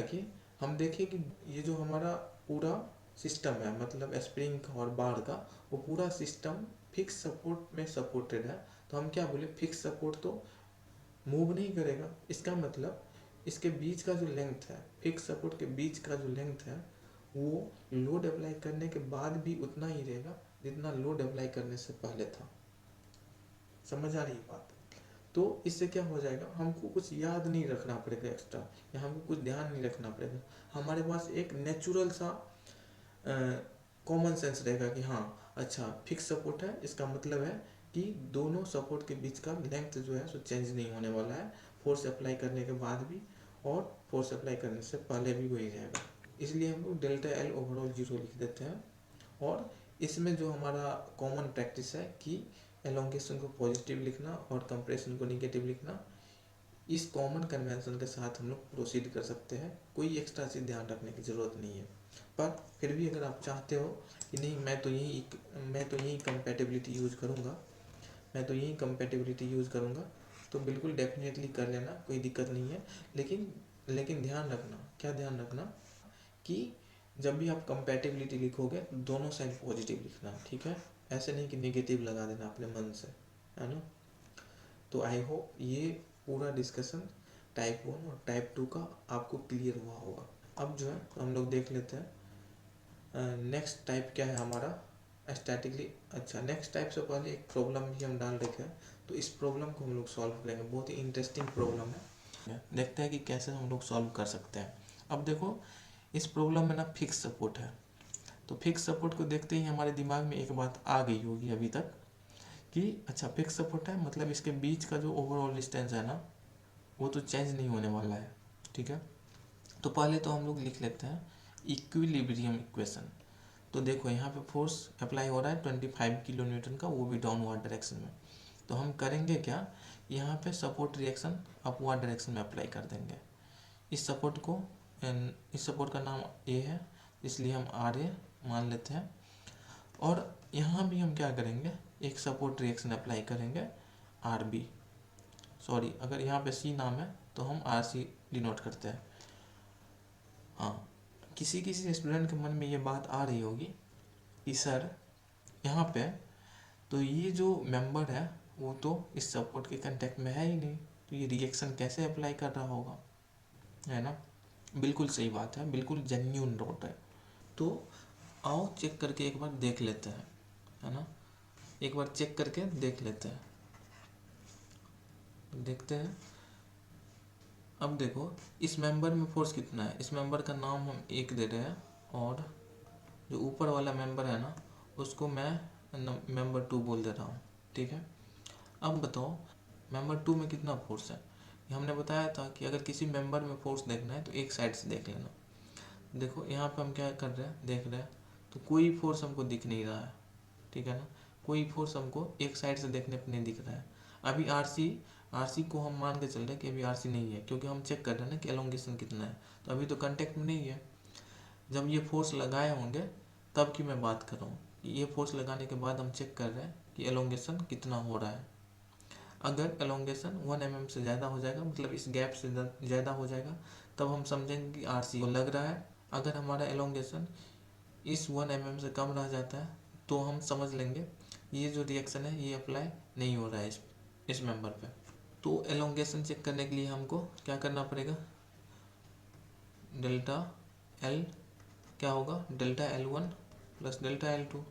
किए, हम देखें कि ये जो हमारा पूरा सिस्टम है, मतलब स्प्रिंग और बार का, वो पूरा सिस्टम फिक्स सपोर्ट में सपोर्टेड है। तो हम क्या बोले, फिक्स सपोर्ट तो मूव नहीं करेगा, इसका मतलब इसके बीच का जो लेंथ है, फिक्स सपोर्ट के बीच का जो लेंथ है, वो लोड अप्लाई करने के बाद भी उतना ही रहेगा जितना लोड अप्लाई करने से पहले था। समझ आ रही बात। तो इससे क्या हो जाएगा, हमको कुछ याद नहीं रखना पड़ेगा एक्स्ट्रा, या हमको कुछ ध्यान नहीं रखना पड़ेगा। हमारे पास एक नेचुरल सा कॉमन सेंस रहेगा कि हाँ अच्छा फिक्स सपोर्ट है, इसका मतलब है कि दोनों सपोर्ट के बीच का लेंथ जो है सो चेंज नहीं होने वाला है, फोर्स अप्लाई करने के बाद भी और फोर्स अप्लाई करने से पहले भी वही रहेगा। इसलिए हम लोग डेल्टा एल ओवरऑल 0 लिख देते हैं। और इसमें जो हमारा कॉमन प्रैक्टिस है कि एलोंगेशन को पॉजिटिव लिखना और कंप्रेशन को निगेटिव लिखना, इस कॉमन कन्वेंशन के साथ हम लोग प्रोसीड कर सकते हैं, कोई एक्स्ट्रा चीज़ ध्यान रखने की ज़रूरत नहीं है। पर फिर भी अगर आप चाहते हो कि नहीं मैं तो यही कंपैटिबिलिटी यूज़ करूँगा, तो बिल्कुल डेफिनेटली कर लेना, कोई दिक्कत नहीं है। लेकिन लेकिन ध्यान रखना, क्या ध्यान रखना कि जब भी आप कंपैटिबिलिटी लिखोगे तो दोनों साइड पॉजिटिव लिखना, ठीक है। ऐसे नहीं कि नेगेटिव लगा देना अपने मन से, है ना। तो आई होप ये पूरा डिस्कशन टाइप 1 और टाइप 2 का आपको क्लियर हुआ होगा। अब जो है हम लोग देख लेते हैं नेक्स्ट टाइप क्या है हमारा, स्टैटिकली। अच्छा, नेक्स्ट टाइप से पहले एक प्रॉब्लम भी हम डाल रखे हैं, तो इस प्रॉब्लम को हम लोग सॉल्व करेंगे। बहुत ही इंटरेस्टिंग प्रॉब्लम है, देखते हैं कि कैसे हम लोग सॉल्व कर सकते हैं। अब देखो इस प्रॉब्लम में ना फिक्स सपोर्ट है, तो फिक्स सपोर्ट को देखते ही हमारे दिमाग में एक बात आ गई होगी अभी तक कि अच्छा फिक्स सपोर्ट है, मतलब इसके बीच का जो ओवरऑल डिस्टेंस है ना वो तो चेंज नहीं होने वाला है, ठीक है। तो पहले तो हम लोग लिख लेते हैं इक्विलिब्रियम इक्वेशन। तो देखो यहाँ पे फोर्स अप्लाई हो रहा है 25 किलो न्यूटन का, वो भी डाउनवर्ड डायरेक्शन में। तो हम करेंगे क्या, यहाँ पे सपोर्ट रिएक्शन अपवर्ड डायरेक्शन में अप्लाई कर देंगे। इस सपोर्ट का नाम ए है, इसलिए हम आर ए मान लेते हैं। और यहाँ भी हम क्या करेंगे, एक सपोर्ट रिएक्शन अप्लाई करेंगे आर बी, सॉरी अगर यहाँ पे सी नाम है तो हम आर सी डिनोट करते हैं। हाँ, किसी किसी स्टूडेंट के मन में ये बात आ रही होगी कि सर यहाँ पे तो ये जो मेंबर है वो तो इस सपोर्ट के कांटेक्ट में है ही नहीं, तो ये रिएक्शन कैसे अप्लाई कर रहा होगा, है ना। बिल्कुल सही बात है, बिल्कुल जेन्युइन डाउट है। तो आओ चेक करके एक बार देख लेते हैं, है ना। एक बार चेक करके देख लेते हैं, देखते हैं। अब देखो इस मेंबर में फोर्स कितना है, इस मेंबर का नाम हम एक दे रहे हैं, और जो ऊपर वाला मेंबर है ना उसको मैं मेंबर 2 बोल दे रहा हूँ, ठीक है। अब बताओ मेंबर 2 में कितना फोर्स है। ये हमने बताया था कि अगर किसी मेंबर में फोर्स देखना है तो एक साइड से देख लेना। देखो यहाँ पे हम क्या कर रहे हैं, देख रहे हैं, तो कोई फोर्स हमको दिख नहीं रहा है, ठीक है ना। कोई फोर्स हमको एक साइड से देखने पर नहीं दिख रहा है। अभी आरसी को हम मान के चल रहे हैं कि अभी आरसी नहीं है, क्योंकि हम चेक कर रहे हैं ना कि एलोंगेशन कितना है, तो अभी तो कांटेक्ट में नहीं है। जब ये फोर्स लगाए होंगे तब की मैं बात कर रहा हूँ, ये फोर्स लगाने के बाद हम चेक कर रहे हैं कि एलोंगेशन कितना हो रहा है। अगर एलोंगेशन 1 mm से ज़्यादा हो जाएगा, मतलब इस गैप से ज़्यादा हो जाएगा, तब हम समझेंगे कि आरसी लग रहा है। अगर हमारा एलोंगेशन इस 1 mm से कम रह जाता है तो हम समझ लेंगे ये जो रिएक्शन है ये अप्लाई नहीं हो रहा है इस मेंबर पे। तो एलोंगेशन चेक करने के लिए हमको क्या करना पड़ेगा, डेल्टा एल क्या होगा, delta L1 plus delta L2।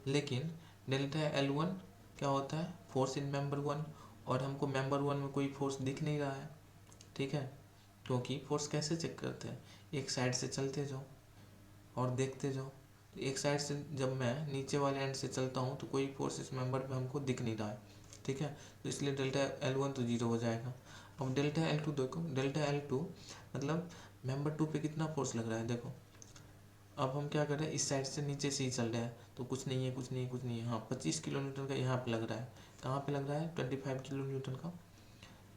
लेकिन डेल्टा L1 क्या होता है, फोर्स इन मेंबर 1, और हमको मेंबर 1 में कोई फोर्स दिख नहीं रहा है, ठीक है। क्योंकि फोर्स कैसे चेक करते हैं, एक साइड से चलते जाओ और देखते जाओ। तो एक साइड से जब मैं नीचे वाले एंड से चलता हूँ तो कोई फोर्स इस मेंबर पे हमको दिख नहीं रहा है, ठीक है। तो इसलिए डेल्टा L1 तो 0 हो जाएगा। अब डेल्टा L2 देखो, डेल्टा L2 मतलब मेंबर 2 पे कितना फोर्स लग रहा है, देखो। अब हम क्या कर रहे हैं, इस साइड से नीचे से ही चल रहे हैं, तो कुछ नहीं है, कुछ नहीं है, कुछ नहीं है। हाँ, 25 किलो न्यूटन का यहाँ पे लग रहा है। कहाँ पे लग रहा है, 25 किलो न्यूटन का,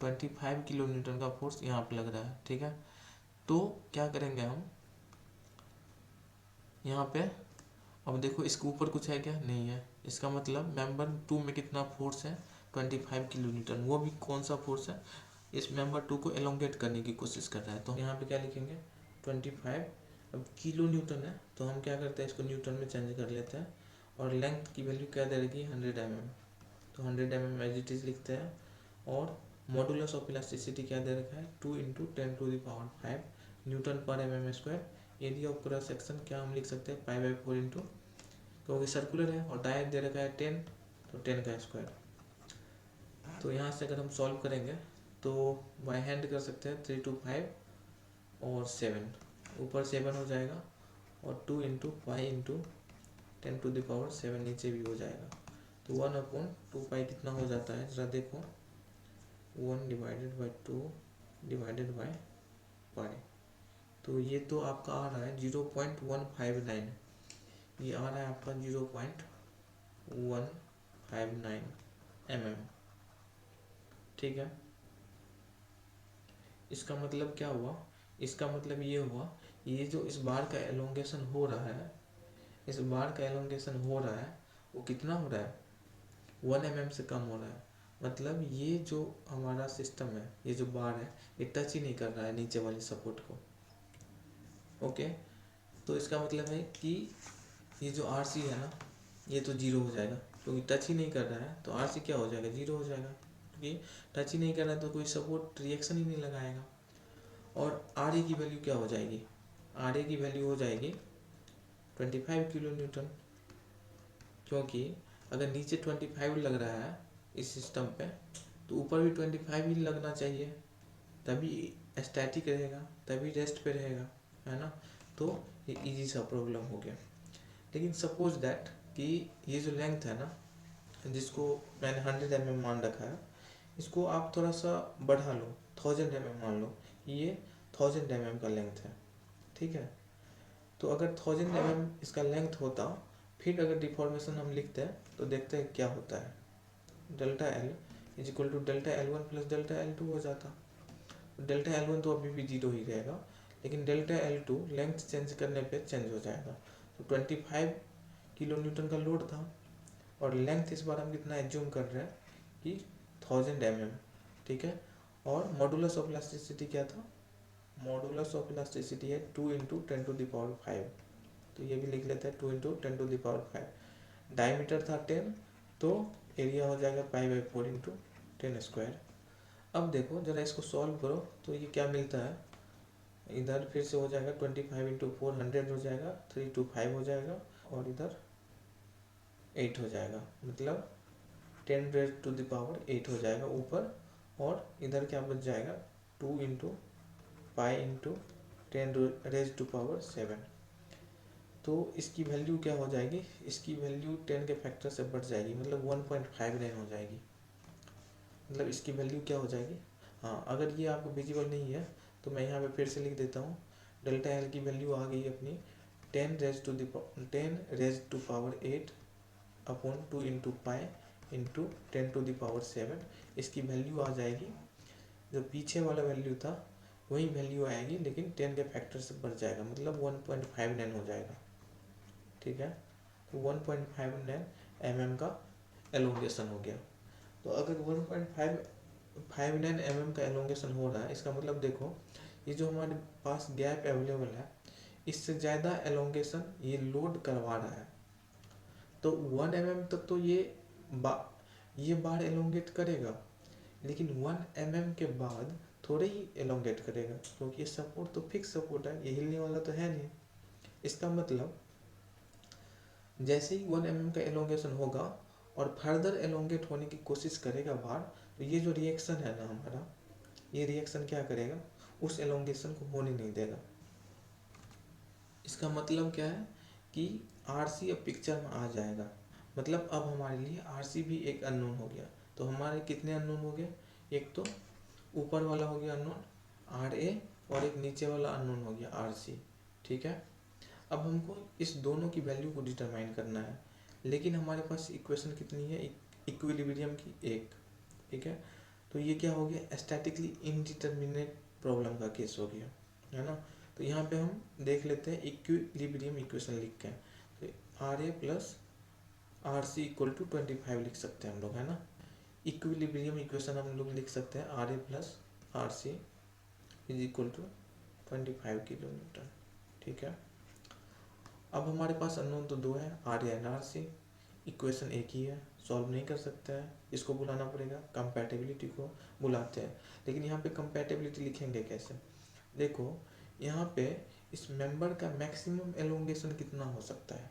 25 किलो न्यूटन का फोर्स यहाँ पे लग रहा है, ठीक है। तो क्या करेंगे हम यहाँ पे, अब देखो इसके ऊपर कुछ है क्या, नहीं है। इसका मतलब मेंबर 2 में कितना फोर्स है, 25 किलो न्यूटन। वो भी कौन सा फोर्स है, इस मेंबर 2 को एलोंगेट करने की कोशिश कर रहा है। तो यहाँ पे क्या लिखेंगे, 25। अब किलो न्यूटन है तो हम क्या करते हैं, इसको न्यूटन में चेंज कर लेते हैं। और लेंथ की वैल्यू क्या दे रखी है, 100 mm, तो 100 mm एज इट इज लिखते हैं। और मॉडुलस ऑफ इलास्टिसिटी क्या दे रखा है, 2 × 10⁵ न्यूटन पर mm²। Area of cross section क्या हम लिख सकते हैं, π/4 क्योंकि सर्कुलर है, और डायरेक्ट दे रखा है 10, तो 10 का स्क्वायर। तो यहाँ से अगर हम सॉल्व करेंगे तो बाय हैंड कर सकते हैं, 3 × 5 और 7, ऊपर 7 हो जाएगा, और 2 × 5 × 10⁻7 नीचे भी हो जाएगा। तो 1/2π कितना हो जाता है, जरा देखो, 1/2 डिवाइडेड बाय पाई। तो ये तो आपका आ रहा है 0.159, ये आ रहा है आपका 0.159 mm, ठीक है। इसका मतलब क्या हुआ, इसका मतलब ये हुआ, ये जो इस बार का एलोंगेशन हो रहा है, वो कितना हो रहा है, 1 mm से कम हो रहा है। मतलब ये जो हमारा सिस्टम है, ये जो बार है, ये टच ही नहीं कर रहा है नीचे वाले सपोर्ट को। ओके, तो इसका मतलब है कि ये जो आर सी है ना, ये तो जीरो हो जाएगा, क्योंकि टच ही नहीं कर रहा है। तो आर सी क्या हो जाएगा, जीरो हो जाएगा, क्योंकि टच ही नहीं कर रहा है तो कोई सपोर्ट रिएक्शन ही नहीं लगाएगा। और आर ए की वैल्यू क्या हो जाएगी, आर ए की वैल्यू हो जाएगी 25 किलो न्यूटन, क्योंकि अगर नीचे 25 लग रहा है इस सिस्टम पे, तो ऊपर भी 25 ही लगना चाहिए, तभी स्टैटिक रहेगा, तभी रेस्ट पे रहेगा, है ना। तो ये इजी सा प्रॉब्लम हो गया। लेकिन सपोज दैट कि ये जो लेंथ है ना, जिसको मैंने 100 mm मान रखा है, इसको आप थोड़ा सा बढ़ा लो, 1000 mm मान लो, ये 1000 mm का लेंथ है, ठीक है। तो अगर 1000 mm इसका लेंथ होता, फिर अगर डिफॉर्मेशन हम लिखते हैं तो देखते हैं क्या होता है, delta L is equal to delta L one plus delta L two हो जाता। डेल्टा एल वन तो अभी भी जीरो ही रहेगा, लेकिन delta L to length change करने पे चेंज हो जाएगा। तो 25 किलो न्यूटन का लोड था, और लेंथ इस बार हम कितना एज्यूम कर रहे हैं कि 1000 mm, ठीक है। और मॉडुलस ऑफ इलास्टिसिटी क्या था, मॉडुलस ऑफ इलास्टिसिटी है 2 इंटू 10⁵, तो ये भी लिख लेते हैं 2 इंटू 10⁵। डायमीटर था 10, तो एरिया हो जाएगा π/4 इंटू 10²। अब देखो जरा इसको सॉल्व करो तो ये क्या मिलता है, इधर फिर से हो जाएगा 25 इंटू 4 100 हो जाएगा, 325 हो जाएगा, और इधर 8 हो जाएगा, मतलब 10⁻⁸ हो जाएगा ऊपर, और इधर क्या बच जाएगा 2 इंटू पाई इंटू 10⁻⁷। तो इसकी वैल्यू क्या हो जाएगी, इसकी वैल्यू 10 के फैक्टर से बढ़ जाएगी, मतलब 1.59 हो जाएगी। मतलब इसकी वैल्यू क्या हो जाएगी, हाँ अगर ये आपको विजिबल नहीं है तो मैं यहाँ पे फिर से लिख देता हूँ। डेल्टा एल की वैल्यू आ गई अपनी 10⁻⁸ अपॉन 2 इंटू पाई इंटू 10⁻⁷। इसकी वैल्यू आ जाएगी, जो पीछे वाला वैल्यू था वही वैल्यू आएगी, लेकिन 10 के फैक्टर से बढ़ जाएगा, मतलब 1.59 हो जाएगा, ठीक है। तो 1.59 mm का एलोंगेशन हो गया। तो अगर 1.59 mm का एलोंगेशन हो रहा है, इसका मतलब देखो ये जो हमारे पास गैप अवेलेबल है, इससे ज़्यादा एलोंगेशन ये लोड करवा रहा है। तो 1 mm तक तो ये बार एलोंगेट करेगा, लेकिन 1 mm के बाद थोड़े ही एलोंगेट करेगा, क्योंकि ये सपोर्ट तो फिक्स सपोर्ट है, ये हिलने वाला तो है नहीं। इसका मतलब जैसे ही 1 mm का एलोंगेशन होगा और फर्दर एलोंगेट होने की कोशिश करेगा बार, तो ये जो रिएक्शन है ना हमारा, ये रिएक्शन क्या करेगा, उस एलोंगेशन को होने नहीं देगा। इसका मतलब क्या है कि आरसी अब पिक्चर में आ जाएगा, मतलब अब हमारे लिए आरसी भी एक अननोन हो गया। तो हमारे कितने अननोन हो गए, एक तो ऊपर वाला हो गया अननोन आर ए, और एक नीचे वाला अननोन हो गया आर सी, ठीक है। अब हमको इस दोनों की वैल्यू को डिटरमाइन करना है, लेकिन हमारे पास इक्वेशन कितनी है, इक्विलिब्रियम की एक, ठीक है। तो ये क्या हो गया, स्टैटिकली इनडिटर्मिनेट प्रॉब्लम का केस हो गया, है ना। तो यहाँ पे हम देख लेते हैं इक्विलिब्रियम इक्वेशन लिख के, तो R A plus R C equal to 25 लिख सकते हैं हम लोग, है ना। इक्विलिब्रियम इक्वेशन हम लोग लिख सकते हैं R A plus R C is equal to 25 kilo newton, ठीक है। अब हमारे पास अननोन तो दो है, R A and R C. Equation एक ही है, सॉल्व नहीं कर सकते हैं, इसको बुलाना पड़ेगा, कंपैटिबिलिटी को बुलाते हैं। लेकिन यहाँ पे कंपैटिबिलिटी लिखेंगे कैसे, देखो यहाँ पे इस मेंबर का मैक्सिमम एलोंगेशन कितना हो सकता है,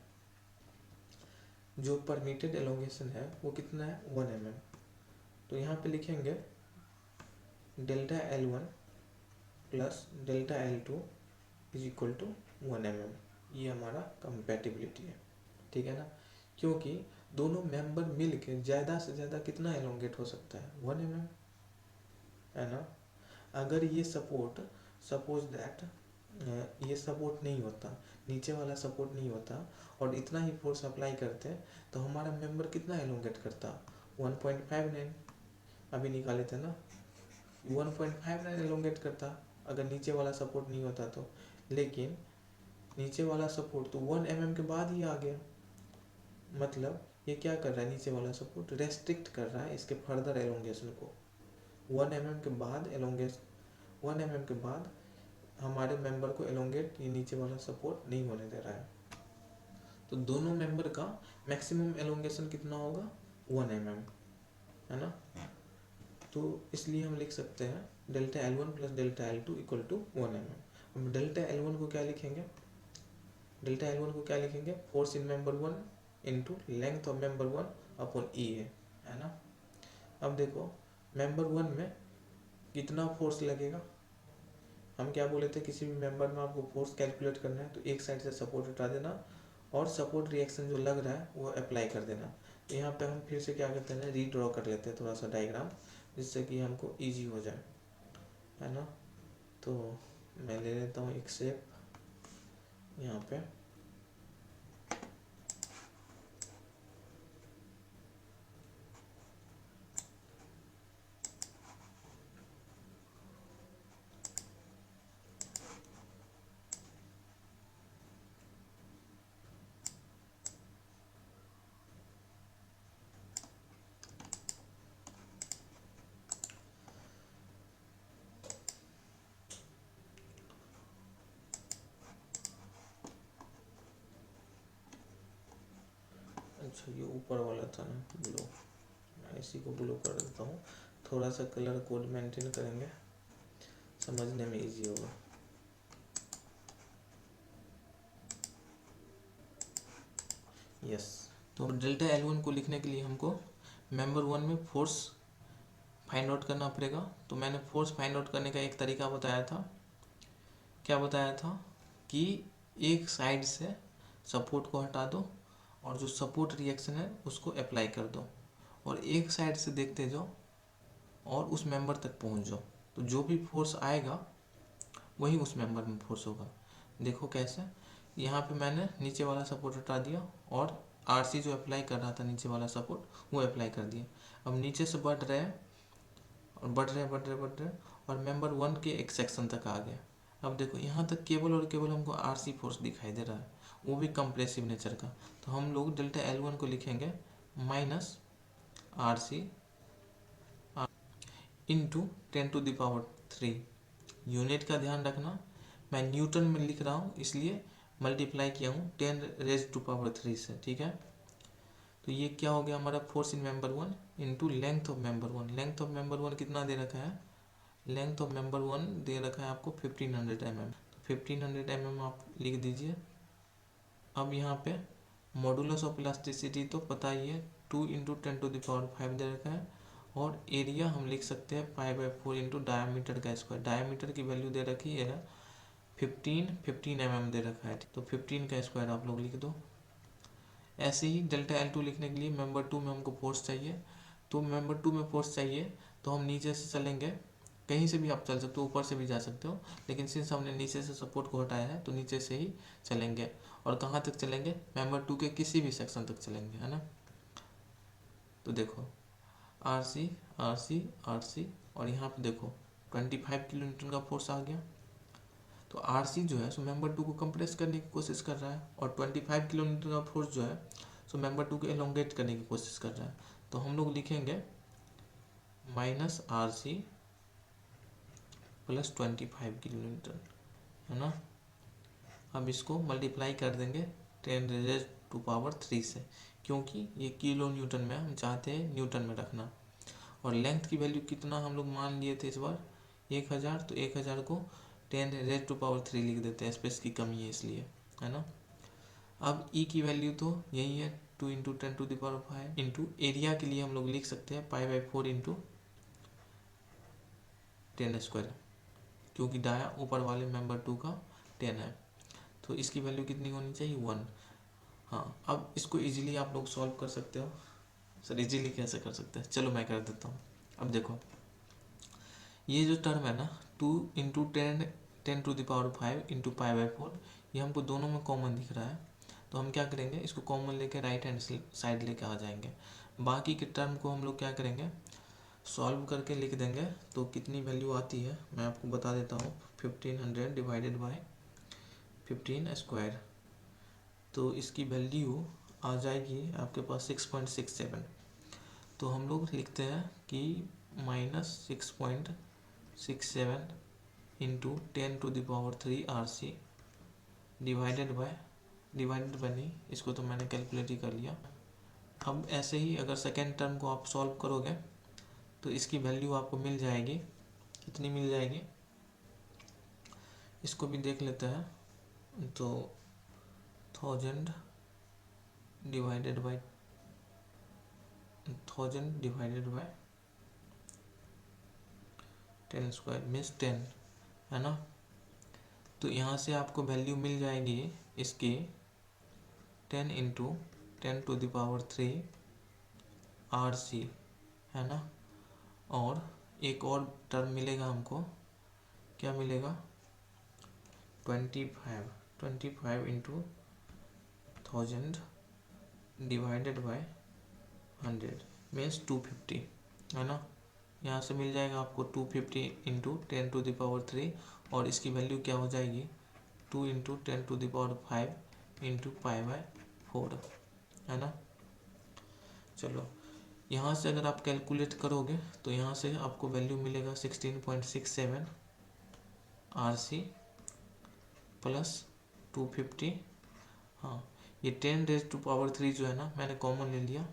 जो परमिटेड एलोंगेशन है वो कितना है 1 mm। तो यहाँ पे लिखेंगे delta L one plus delta L two is equal to 1 mm। ये हमारा कंपैटिबिलिटी है, ठीक है ना, क्योंकि दोनों मेंबर मिल के ज़्यादा से ज़्यादा कितना एलोंगेट हो सकता है 1 mm, है ना। अगर ये सपोर्ट सपोज दैट ये सपोर्ट नहीं होता, नीचे वाला सपोर्ट नहीं होता, और इतना ही फोर्स अप्लाई करते तो हमारा मेंबर कितना एलोंगेट करता 1.59, अभी निकाले थे ना, 1.59 एलोंगेट करता अगर नीचे वाला सपोर्ट नहीं होता तो। लेकिन नीचे वाला सपोर्ट तो 1 mm के बाद ही आ गया, मतलब ये क्या कर रहा है, नीचे वाला सपोर्ट रेस्ट्रिक्ट कर रहा है इसके फर्दर एलोंगेशन को। 1 mm के बाद एलोंगेशन 1 mm के बाद हमारे मेंबर को एलोंगेट ये नीचे वाला सपोर्ट नहीं होने दे रहा है। तो दोनों मेंबर का मैक्सिमम एलोंगेशन कितना होगा, 1 mm, है ना। तो इसलिए हम लिख सकते हैं delta L1 plus delta L2 equal to 1 mm। अब डेल्टा L1 को क्या लिखेंगे, डेल्टा L1 को क्या लिखेंगे, force in member 1 into length of member 1 upon E है ना। अब देखो मेंबर 1 में कितना फोर्स लगेगा, हम क्या बोले थे, किसी भी मेंबर में आपको फोर्स कैलकुलेट करना है तो एक साइड से सपोर्ट हटा देना और सपोर्ट रिएक्शन जो लग रहा है वो अप्लाई कर देना। तो यहाँ पे हम फिर से क्या करते हैं, रीड्रॉ कर लेते हैं थोड़ा सा डायग्राम, जिससे कि हमको इजी हो जाए, है ना। तो मैं ले लेता हूँ एक शेप यहाँ पे, अच्छा ये ऊपर वाला था ना ब्लू, मैं इसी को ब्लू कर देता हूँ, थोड़ा सा कलर कोड मेंटेन करेंगे, समझने में इजी होगा। यस, तो डेल्टा L1 को लिखने के लिए हमको मेंबर 1 में फोर्स फाइंड आउट करना पड़ेगा। तो मैंने फोर्स फाइंड आउट करने का एक तरीका बताया था, क्या बताया था कि एक साइड से सपोर्ट को हटा दो और जो सपोर्ट रिएक्शन है उसको अप्लाई कर दो, और एक साइड से देखते जाओ और उस मेंबर तक पहुंच जाओ, तो जो भी फोर्स आएगा वही उस मेंबर में फोर्स होगा। देखो कैसे, यहाँ पे मैंने नीचे वाला सपोर्ट हटा दिया और आरसी जो अप्लाई कर रहा था नीचे वाला सपोर्ट वो अप्लाई कर दिया। अब नीचे से बढ़ रहे हैं और बढ़ रहे और मेंबर 1 के एक सेक्शन तक आ गए। अब देखो यहाँ तक केवल और केवल हमको आरसी फोर्स दिखाई दे रहा है, वो भी कंप्रेसिव नेचर का। तो हम लोग डेल्टा L1 को लिखेंगे माइनस आरसी इंटू 10⁻³ यूनिट का ध्यान रखना, मैं न्यूटन में लिख रहा हूँ इसलिए मल्टीप्लाई किया हूँ 10⁻³ से, ठीक है। तो ये क्या हो गया हमारा, force in member 1 into length of member 1। Length of member 1 कितना दे रखा है, लेंथ ऑफ मेंबर 1 दे रखा है आपको 1500 mm। तो 1500 mm आप लिख दीजिए। अब यहाँ पे मॉडुलस ऑफ इलास्टिसिटी तो पता ही है, 2 इंटू 10⁵ दे रखा है, और एरिया हम लिख सकते हैं π/4 इंटू डायमीटर का स्क्वायर। डायमीटर की वैल्यू दे रखी है 15 mm दे रखा है, तो 15 का स्क्वायर आप लोग लिख दो। ऐसे ही डेल्टा L2 लिखने के लिए मेंबर 2 में हमको फोर्स चाहिए, तो मेंबर 2 में फोर्स चाहिए तो हम नीचे से चलेंगे, कहीं से भी आप चल सकते हो, ऊपर से भी जा सकते हो, लेकिन सिंस हमने नीचे से सपोर्ट को हटाया है तो नीचे से ही चलेंगे। और कहाँ तक चलेंगे, मेंबर 2 के किसी भी सेक्शन तक चलेंगे, है ना। तो देखो आरसी आरसी आरसी और यहाँ पे देखो 25 किलो न्यूटन का फोर्स आ गया। तो आरसी जो है सो मेंबर 2 को कंप्रेस करने की कोशिश कर रहा है, और 25 किलो न्यूटन का फोर्स जो है सो मेंबर 2 को एलोंगेट करने की कोशिश कर रहा है। तो हम लोग लिखेंगे minus RC plus 25 kilo Newton, है ना। अब इसको मल्टीप्लाई कर देंगे 10⁻³ से, क्योंकि ये किलो न्यूटन में हम चाहते हैं न्यूटन में रखना। और लेंथ की वैल्यू कितना हम लोग मान लिए थे इस बार 1000, तो 1000 को 10⁻³ लिख देते हैं, स्पेस की कमी है इसलिए, है ना। अब ई की वैल्यू तो यही है 2 इंटू 10⁵ इंटू एरिया के लिए हम लोग लिख सकते हैं π/4 इंटू 10², क्योंकि दाया ऊपर वाले मेंबर 2 का 10 है, तो इसकी वैल्यू कितनी होनी चाहिए 1। हाँ, अब इसको इजीली आप लोग सॉल्व कर सकते हो। सर इजीली कैसे कर सकते हैं, चलो मैं कर देता हूँ। अब देखो ये जो टर्म है ना 2 इंटू 10⁵ इंटू π/4, ये हमको दोनों में कॉमन दिख रहा है, तो हम क्या करेंगे, इसको कॉमन लेके राइट हैंड साइड लेके आ जाएंगे। बाकी के टर्म को हम लोग क्या करेंगे, सॉल्व करके लिख देंगे। तो कितनी वैल्यू आती है मैं आपको बता देता हूँ, 1500 डिवाइडेड बाय 15², तो इसकी वैल्यू आ जाएगी आपके पास 6.67। तो हम लोग लिखते हैं कि -6.67 इंटू 10⁻³ RC डिवाइडेड बाय नहीं, इसको तो मैंने कैलकुलेट ही कर लिया। अब ऐसे ही अगर सेकेंड टर्म को आप सॉल्व करोगे तो इसकी वैल्यू आपको मिल जाएगी, कितनी मिल जाएगी इसको भी देख लेते हैं। तो 1000 डिवाइडेड बाय 10² मीन्स 10 है ना। तो यहाँ से आपको वैल्यू मिल जाएगी इसकी 10 इंटू 10⁻³ RC है ना। और एक और टर्म मिलेगा हमको, क्या मिलेगा 25 इंटू 1000 डिवाइडेड बाय 100 मीन्स 250 है ना। यहाँ से मिल जाएगा आपको 250 इंटू 10⁻³ और इसकी वैल्यू क्या हो जाएगी 2 इंटू 10⁵ इंटू π/4 है ना। चलो यहाँ से अगर आप कैलकुलेट करोगे तो यहाँ से आपको वैल्यू मिलेगा 16.67 RC प्लस 250। हाँ, ये 10⁻³ जो है ना मैंने कॉमन ले लिया,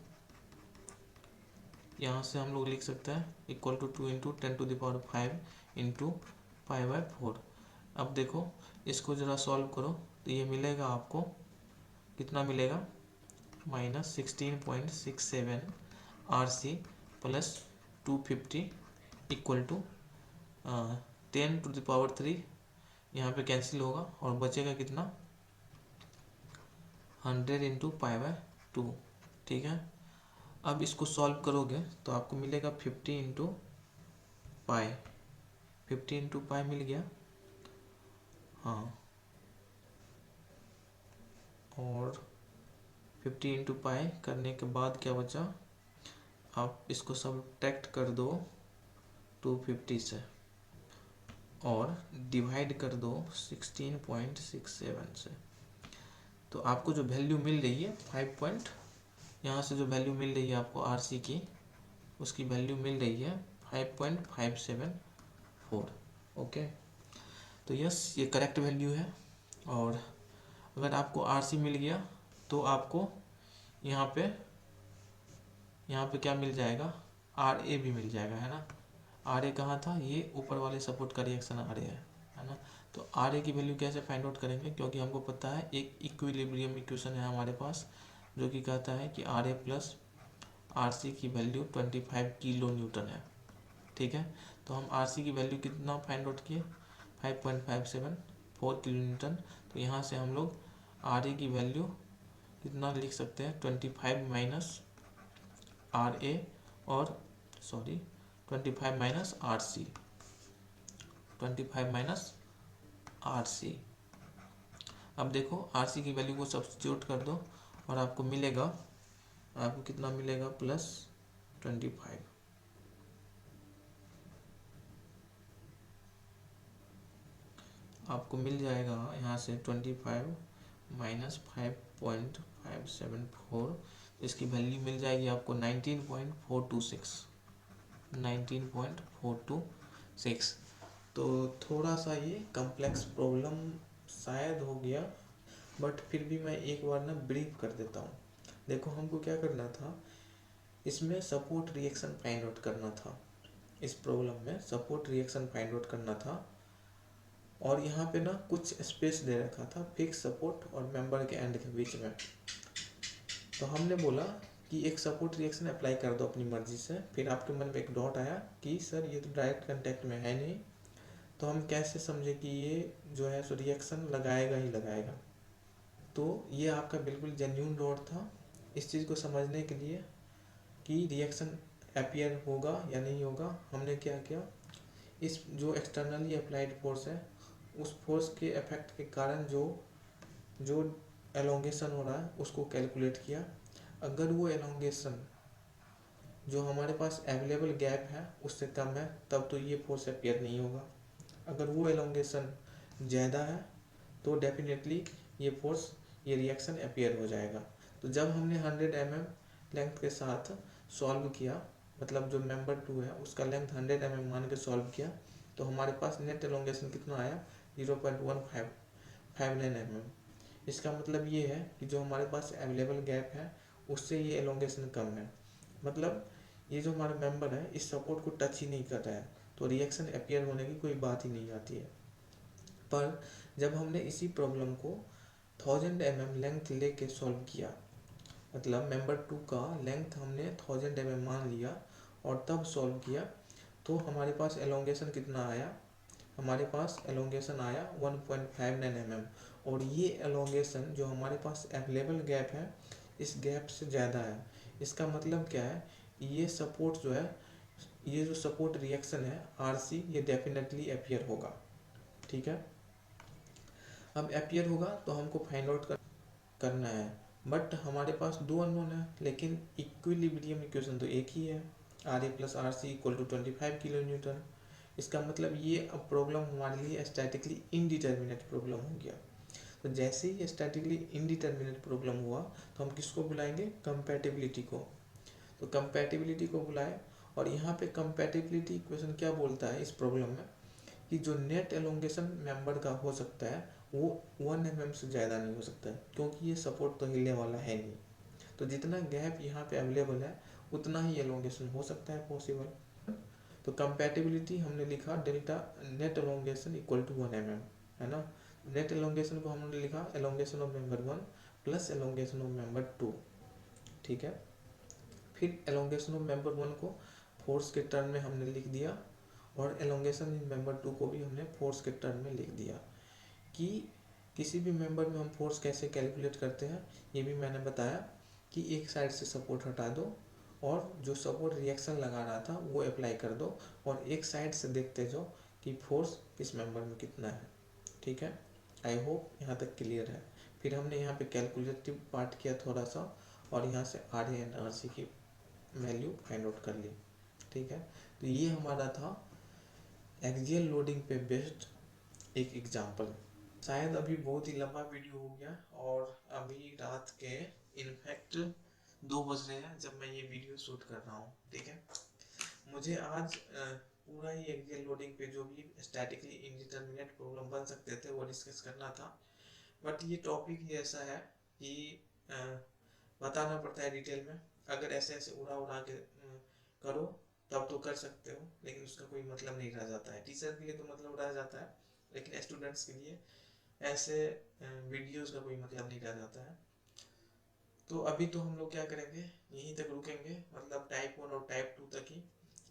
यहाँ से हम लोग लिख सकते हैं इक्वल टू 2 इंटू 10⁵ इंटू π/4। अब देखो इसको ज़रा सॉल्व करो तो ये मिलेगा आपको, कितना मिलेगा -16.67 RC प्लस 250 इक्वल टू 10⁻³ यहाँ पे कैंसिल होगा और बचेगा कितना 100 इंटू π/2। ठीक है, अब इसको सॉल्व करोगे तो आपको मिलेगा 50 इंटू पाई, 50 इंटू पाई मिल गया। हाँ, और 50 इंटू पाई करने के बाद क्या बचा, आप इसको सब्ट्रैक्ट कर दो 250 से और डिवाइड कर दो 16.67 से। तो आपको जो वैल्यू मिल रही है 5 यहाँ से जो वैल्यू मिल रही है आपको आरसी की, उसकी वैल्यू मिल रही है 5.574। ओके, तो यस ये करेक्ट वैल्यू है। और अगर आपको आरसी मिल गया तो आपको यहाँ पे क्या मिल जाएगा, आर ए भी मिल जाएगा, है ना। आर ए कहाँ था, ये ऊपर वाले सपोर्ट का रिएक्शन आर ए है ना। तो आर ए की वैल्यू कैसे फाइंड आउट करेंगे, क्योंकि हमको पता है एक इक्विलिब्रियम इक्वेशन है हमारे पास जो कि कहता है कि R A plus R C की वैल्यू 25 किलो न्यूटन है। ठीक है, तो हम आर सी की वैल्यू कितना फाइंड आउट किए 5.574 किलो न्यूटन। तो यहाँ से हम लोग आर ए की वैल्यू कितना लिख सकते हैं 25 माइनस आर ए और 25 minus R C, 25 minus R C. अब देखो आर सी की वैल्यू को सब्स्टिट्यूट कर दो और आपको मिलेगा, आपको कितना मिलेगा +25। आपको मिल जाएगा यहाँ से 25 माइनस 5.574, इसकी वैल्यू मिल जाएगी आपको 19.426। तो थोड़ा सा ये कॉम्प्लेक्स प्रॉब्लम शायद हो गया, बट फिर भी मैं एक बार ना ब्रीफ कर देता हूँ। देखो हमको क्या करना था, इसमें सपोर्ट रिएक्शन फाइंड आउट करना था, इस प्रॉब्लम में सपोर्ट रिएक्शन फाइंड आउट करना था। और यहाँ पे ना कुछ स्पेस दे रखा था फिक्स सपोर्ट और मेंबर के एंड के बीच में। तो हमने बोला कि एक सपोर्ट रिएक्शन अप्लाई कर दो अपनी मर्जी से। फिर आपके मन में एक डाउट आया कि सर ये तो डायरेक्ट कांटेक्ट में है नहीं, तो हम कैसे समझे कि ये जो है सो रिएक्शन लगाएगा ही लगाएगा। तो ये आपका बिल्कुल जेन्युइन डाउट था। इस चीज़ को समझने के लिए कि रिएक्शन अपीयर होगा या नहीं होगा, हमने क्या किया, इस जो एक्सटर्नली अप्लाइड फोर्स है उस फोर्स के इफेक्ट के कारण जो एलोंगेशन हो रहा है उसको कैलकुलेट किया। अगर वो एलोंगेशन जो हमारे पास अवेलेबल गैप है उससे कम है तब तो ये फोर्स अपीयर नहीं होगा। अगर वो एलोंगेशन ज़्यादा है तो डेफिनेटली ये फोर्स, ये रिएक्शन अपीयर हो जाएगा। तो जब हमने 100 mm लेंथ के साथ सॉल्व किया, मतलब जो मेंबर 2 है उसका लेंथ 100 mm मान के सॉल्व किया, तो हमारे पास नेट एलोंगेशन कितना आया 0.1559 mm। इसका मतलब ये है कि जो हमारे पास अवेलेबल गैप है उससे ये एलोंगेशन कम है, मतलब ये जो हमारा मेंबर है इस सपोर्ट को टच ही नहीं कर रहा है, तो रिएक्शन अपीयर होने की कोई बात ही नहीं आती है। पर जब हमने इसी प्रॉब्लम को 1000 mm लेंथ लेके सॉल्व किया, मतलब मेंबर 2 का लेंथ हमने 1000 mm मान लिया और तब सॉल्व किया, तो हमारे पास एलोंगेशन कितना आया, हमारे पास एलोंगेशन आया 1.59 mm। और ये एलोंगेशन जो हमारे पास अवेलेबल गैप है इस गैप से ज़्यादा है। इसका मतलब क्या है, ये सपोर्ट जो है, ये जो सपोर्ट रिएक्शन है आरसी, ये डेफिनेटली अपीयर होगा। ठीक है, अब अपीयर होगा तो हमको फाइंड आउट करना है, बट हमारे पास दो अननोन है, लेकिन इक्विलिब्रियम इक्वेशन तो एक ही है, R A plus R C equal to 25 kilo newton. इसका मतलब ये अब प्रॉब्लम हमारे लिए स्टैटिकली इनडिटर्मिनेट प्रॉब्लम हो गया। तो जैसे ही स्टैटिकली इनडिटर्मिनेट प्रॉब्लम हुआ तो हम किसको बुलाएंगे, कंपैटिबिलिटी को। तो कंपैटिबिलिटी को बुलाए, और यहाँ पे कंपैटिबिलिटी इक्वेशन क्या बोलता है इस प्रॉब्लम में, कि जो नेट एलोंगेशन मेंबर का हो सकता है वो 1 mm से ज़्यादा नहीं हो सकता है, क्योंकि ये सपोर्ट तो हिलने वाला है नहीं। तो जितना गैप यहाँ पे अवेलेबल है उतना ही एलोंगेशन हो सकता है पॉसिबल। तो कंपैटिबिलिटी हमने लिखा delta net elongation equal to 1 mm, है ना। नेट एलोंगेशन को हमने लिखा elongation of member 1 plus elongation of member 2। ठीक है, फिर एलोंगेशन ऑफ मेंबर 1 को फोर्स के टर्म में हमने लिख दिया, और एलोंगेशन इन मेंबर 2 को भी हमने फोर्स के टर्म में लिख दिया। कि किसी भी मेंबर में हम फोर्स कैसे कैलकुलेट करते हैं ये भी मैंने बताया, कि एक साइड से सपोर्ट हटा दो और जो सपोर्ट रिएक्शन लगा रहा था वो अप्लाई कर दो, और एक साइड से देखते जाओ कि फोर्स इस मेंबर में कितना है। ठीक है, आई होप यहाँ तक क्लियर है। फिर हमने यहाँ पे कैलकुलेटिव पार्ट किया थोड़ा सा, और यहाँ से R A and R C की वैल्यू फाइंड आउट कर ली। ठीक है, तो ये हमारा था एक्सियल लोडिंग पे बेस्ड एक एग्जाम्पल। शायद अभी बहुत ही लंबा वीडियो हो गया, और अभी रात के इनफैक्ट 2 बज रहे हैं जब मैं ये वीडियो शूट कर रहा हूँ। ठीक है, मुझे आज पूरा ही एक्सियल लोडिंग पे जो भी स्टैटिकली इनडिटर्मिनेट प्रॉब्लम बन सकते थे वो डिस्कस करना था, बट ये टॉपिक ही ऐसा है कि बताना पड़ता है डिटेल में। अगर ऐसे ऐसे उड़ा उड़ा के करो तब तो कर सकते हो, लेकिन उसका कोई मतलब नहीं रह जाता है। टीचर के लिए तो मतलब रह जाता है, लेकिन स्टूडेंट्स के लिए ऐसे वीडियोस का कोई मतलब नहीं रह जाता है। तो अभी तो हम लोग क्या करेंगे, यहीं तक रुकेंगे, मतलब टाइप 1 और टाइप 2 तक ही।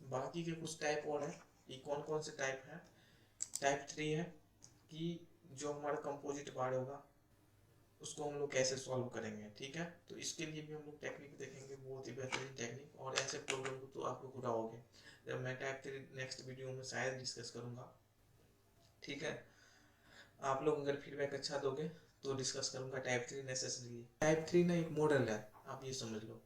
बाकी के कुछ टाइप और है, कि कौन कौन से टाइप है। टाइप 3 है कि जो हमारा कंपोजिट बार होगा उसको हम लोग कैसे सॉल्व करेंगे। ठीक है, तो इसके लिए भी हम लोग टेक्निक देखेंगे, बहुत ही बेहतरीन टेक्निक, और ऐसे प्रॉब्लम को तो आप लोग उठाओगे जब मैं टाइप 3 नेक्स्ट वीडियो में शायद डिस्कस करूंगा। ठीक है, आप लोग अगर फीडबैक अच्छा दोगे तो डिस्कस करूंगा टाइप 3 नेसेसरीली। टाइप 3 ना एक मॉडल है, आप ये समझ लो।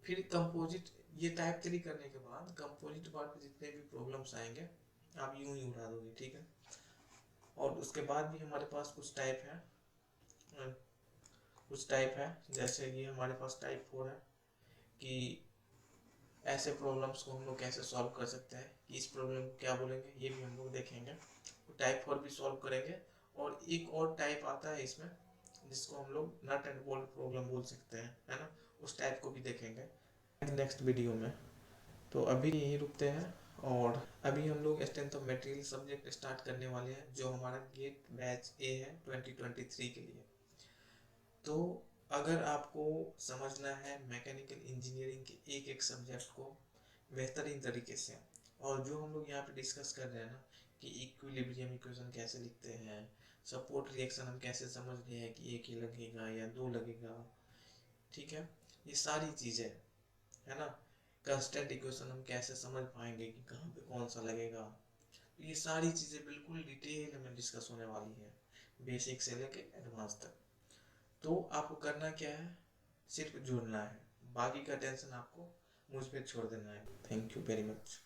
फिर कंपोजिट, ये टाइप 3 करने के बाद कंपोजिट बार पे जितने भी प्रॉब्लम्स आएंगे आप यूं ही उड़ा दोगे। ठीक है, और उसके बाद भी हमारे पास कुछ टाइप है, जैसे ये हमारे पास टाइप 4 है, कि ऐसे प्रॉब्लम्स को हम लोग कैसे सॉल्व कर सकते हैं, कि इस प्रॉब्लम को क्या बोलेंगे ये भी हम लोग देखेंगे। तो टाइप 4 भी सॉल्व करेंगे, और एक और टाइप आता है इसमें जिसको हम लोग नट एंड बोल्ट प्रॉब्लम बोल सकते हैं, है ना, उस टाइप को भी देखेंगे नेक्स्ट वीडियो में। तो अभी यहीं रुकते हैं, और अभी हम लोग strength of material subject start करने वाले हैं, जो हमारा गेट बैच ए है 2023 के लिए। तो अगर आपको समझना है मैकेनिकल इंजीनियरिंग के एक एक सब्जेक्ट को बेहतरीन तरीके से, और जो हम लोग यहाँ पे डिस्कस कर रहे हैं ना, कि इक्विलिब्रियम इक्वेशन कैसे लिखते हैं, सपोर्ट रिएक्शन हम कैसे समझ रहे हैं कि एक ही लगेगा या दो लगेगा। ठीक है, ये सारी चीज़ें, है ना, कांस्टेंट इक्वेशन हम कैसे समझ पाएंगे कि कहाँ पे कौन सा लगेगा, ये सारी चीज़ें बिल्कुल डिटेल में डिस्कस होने वाली है, बेसिक से लेके एडवांस तक। तो आपको करना क्या है, सिर्फ जुड़ना है, बाकी का टेंशन आपको मुझ पे छोड़ देना है। Thank you very much.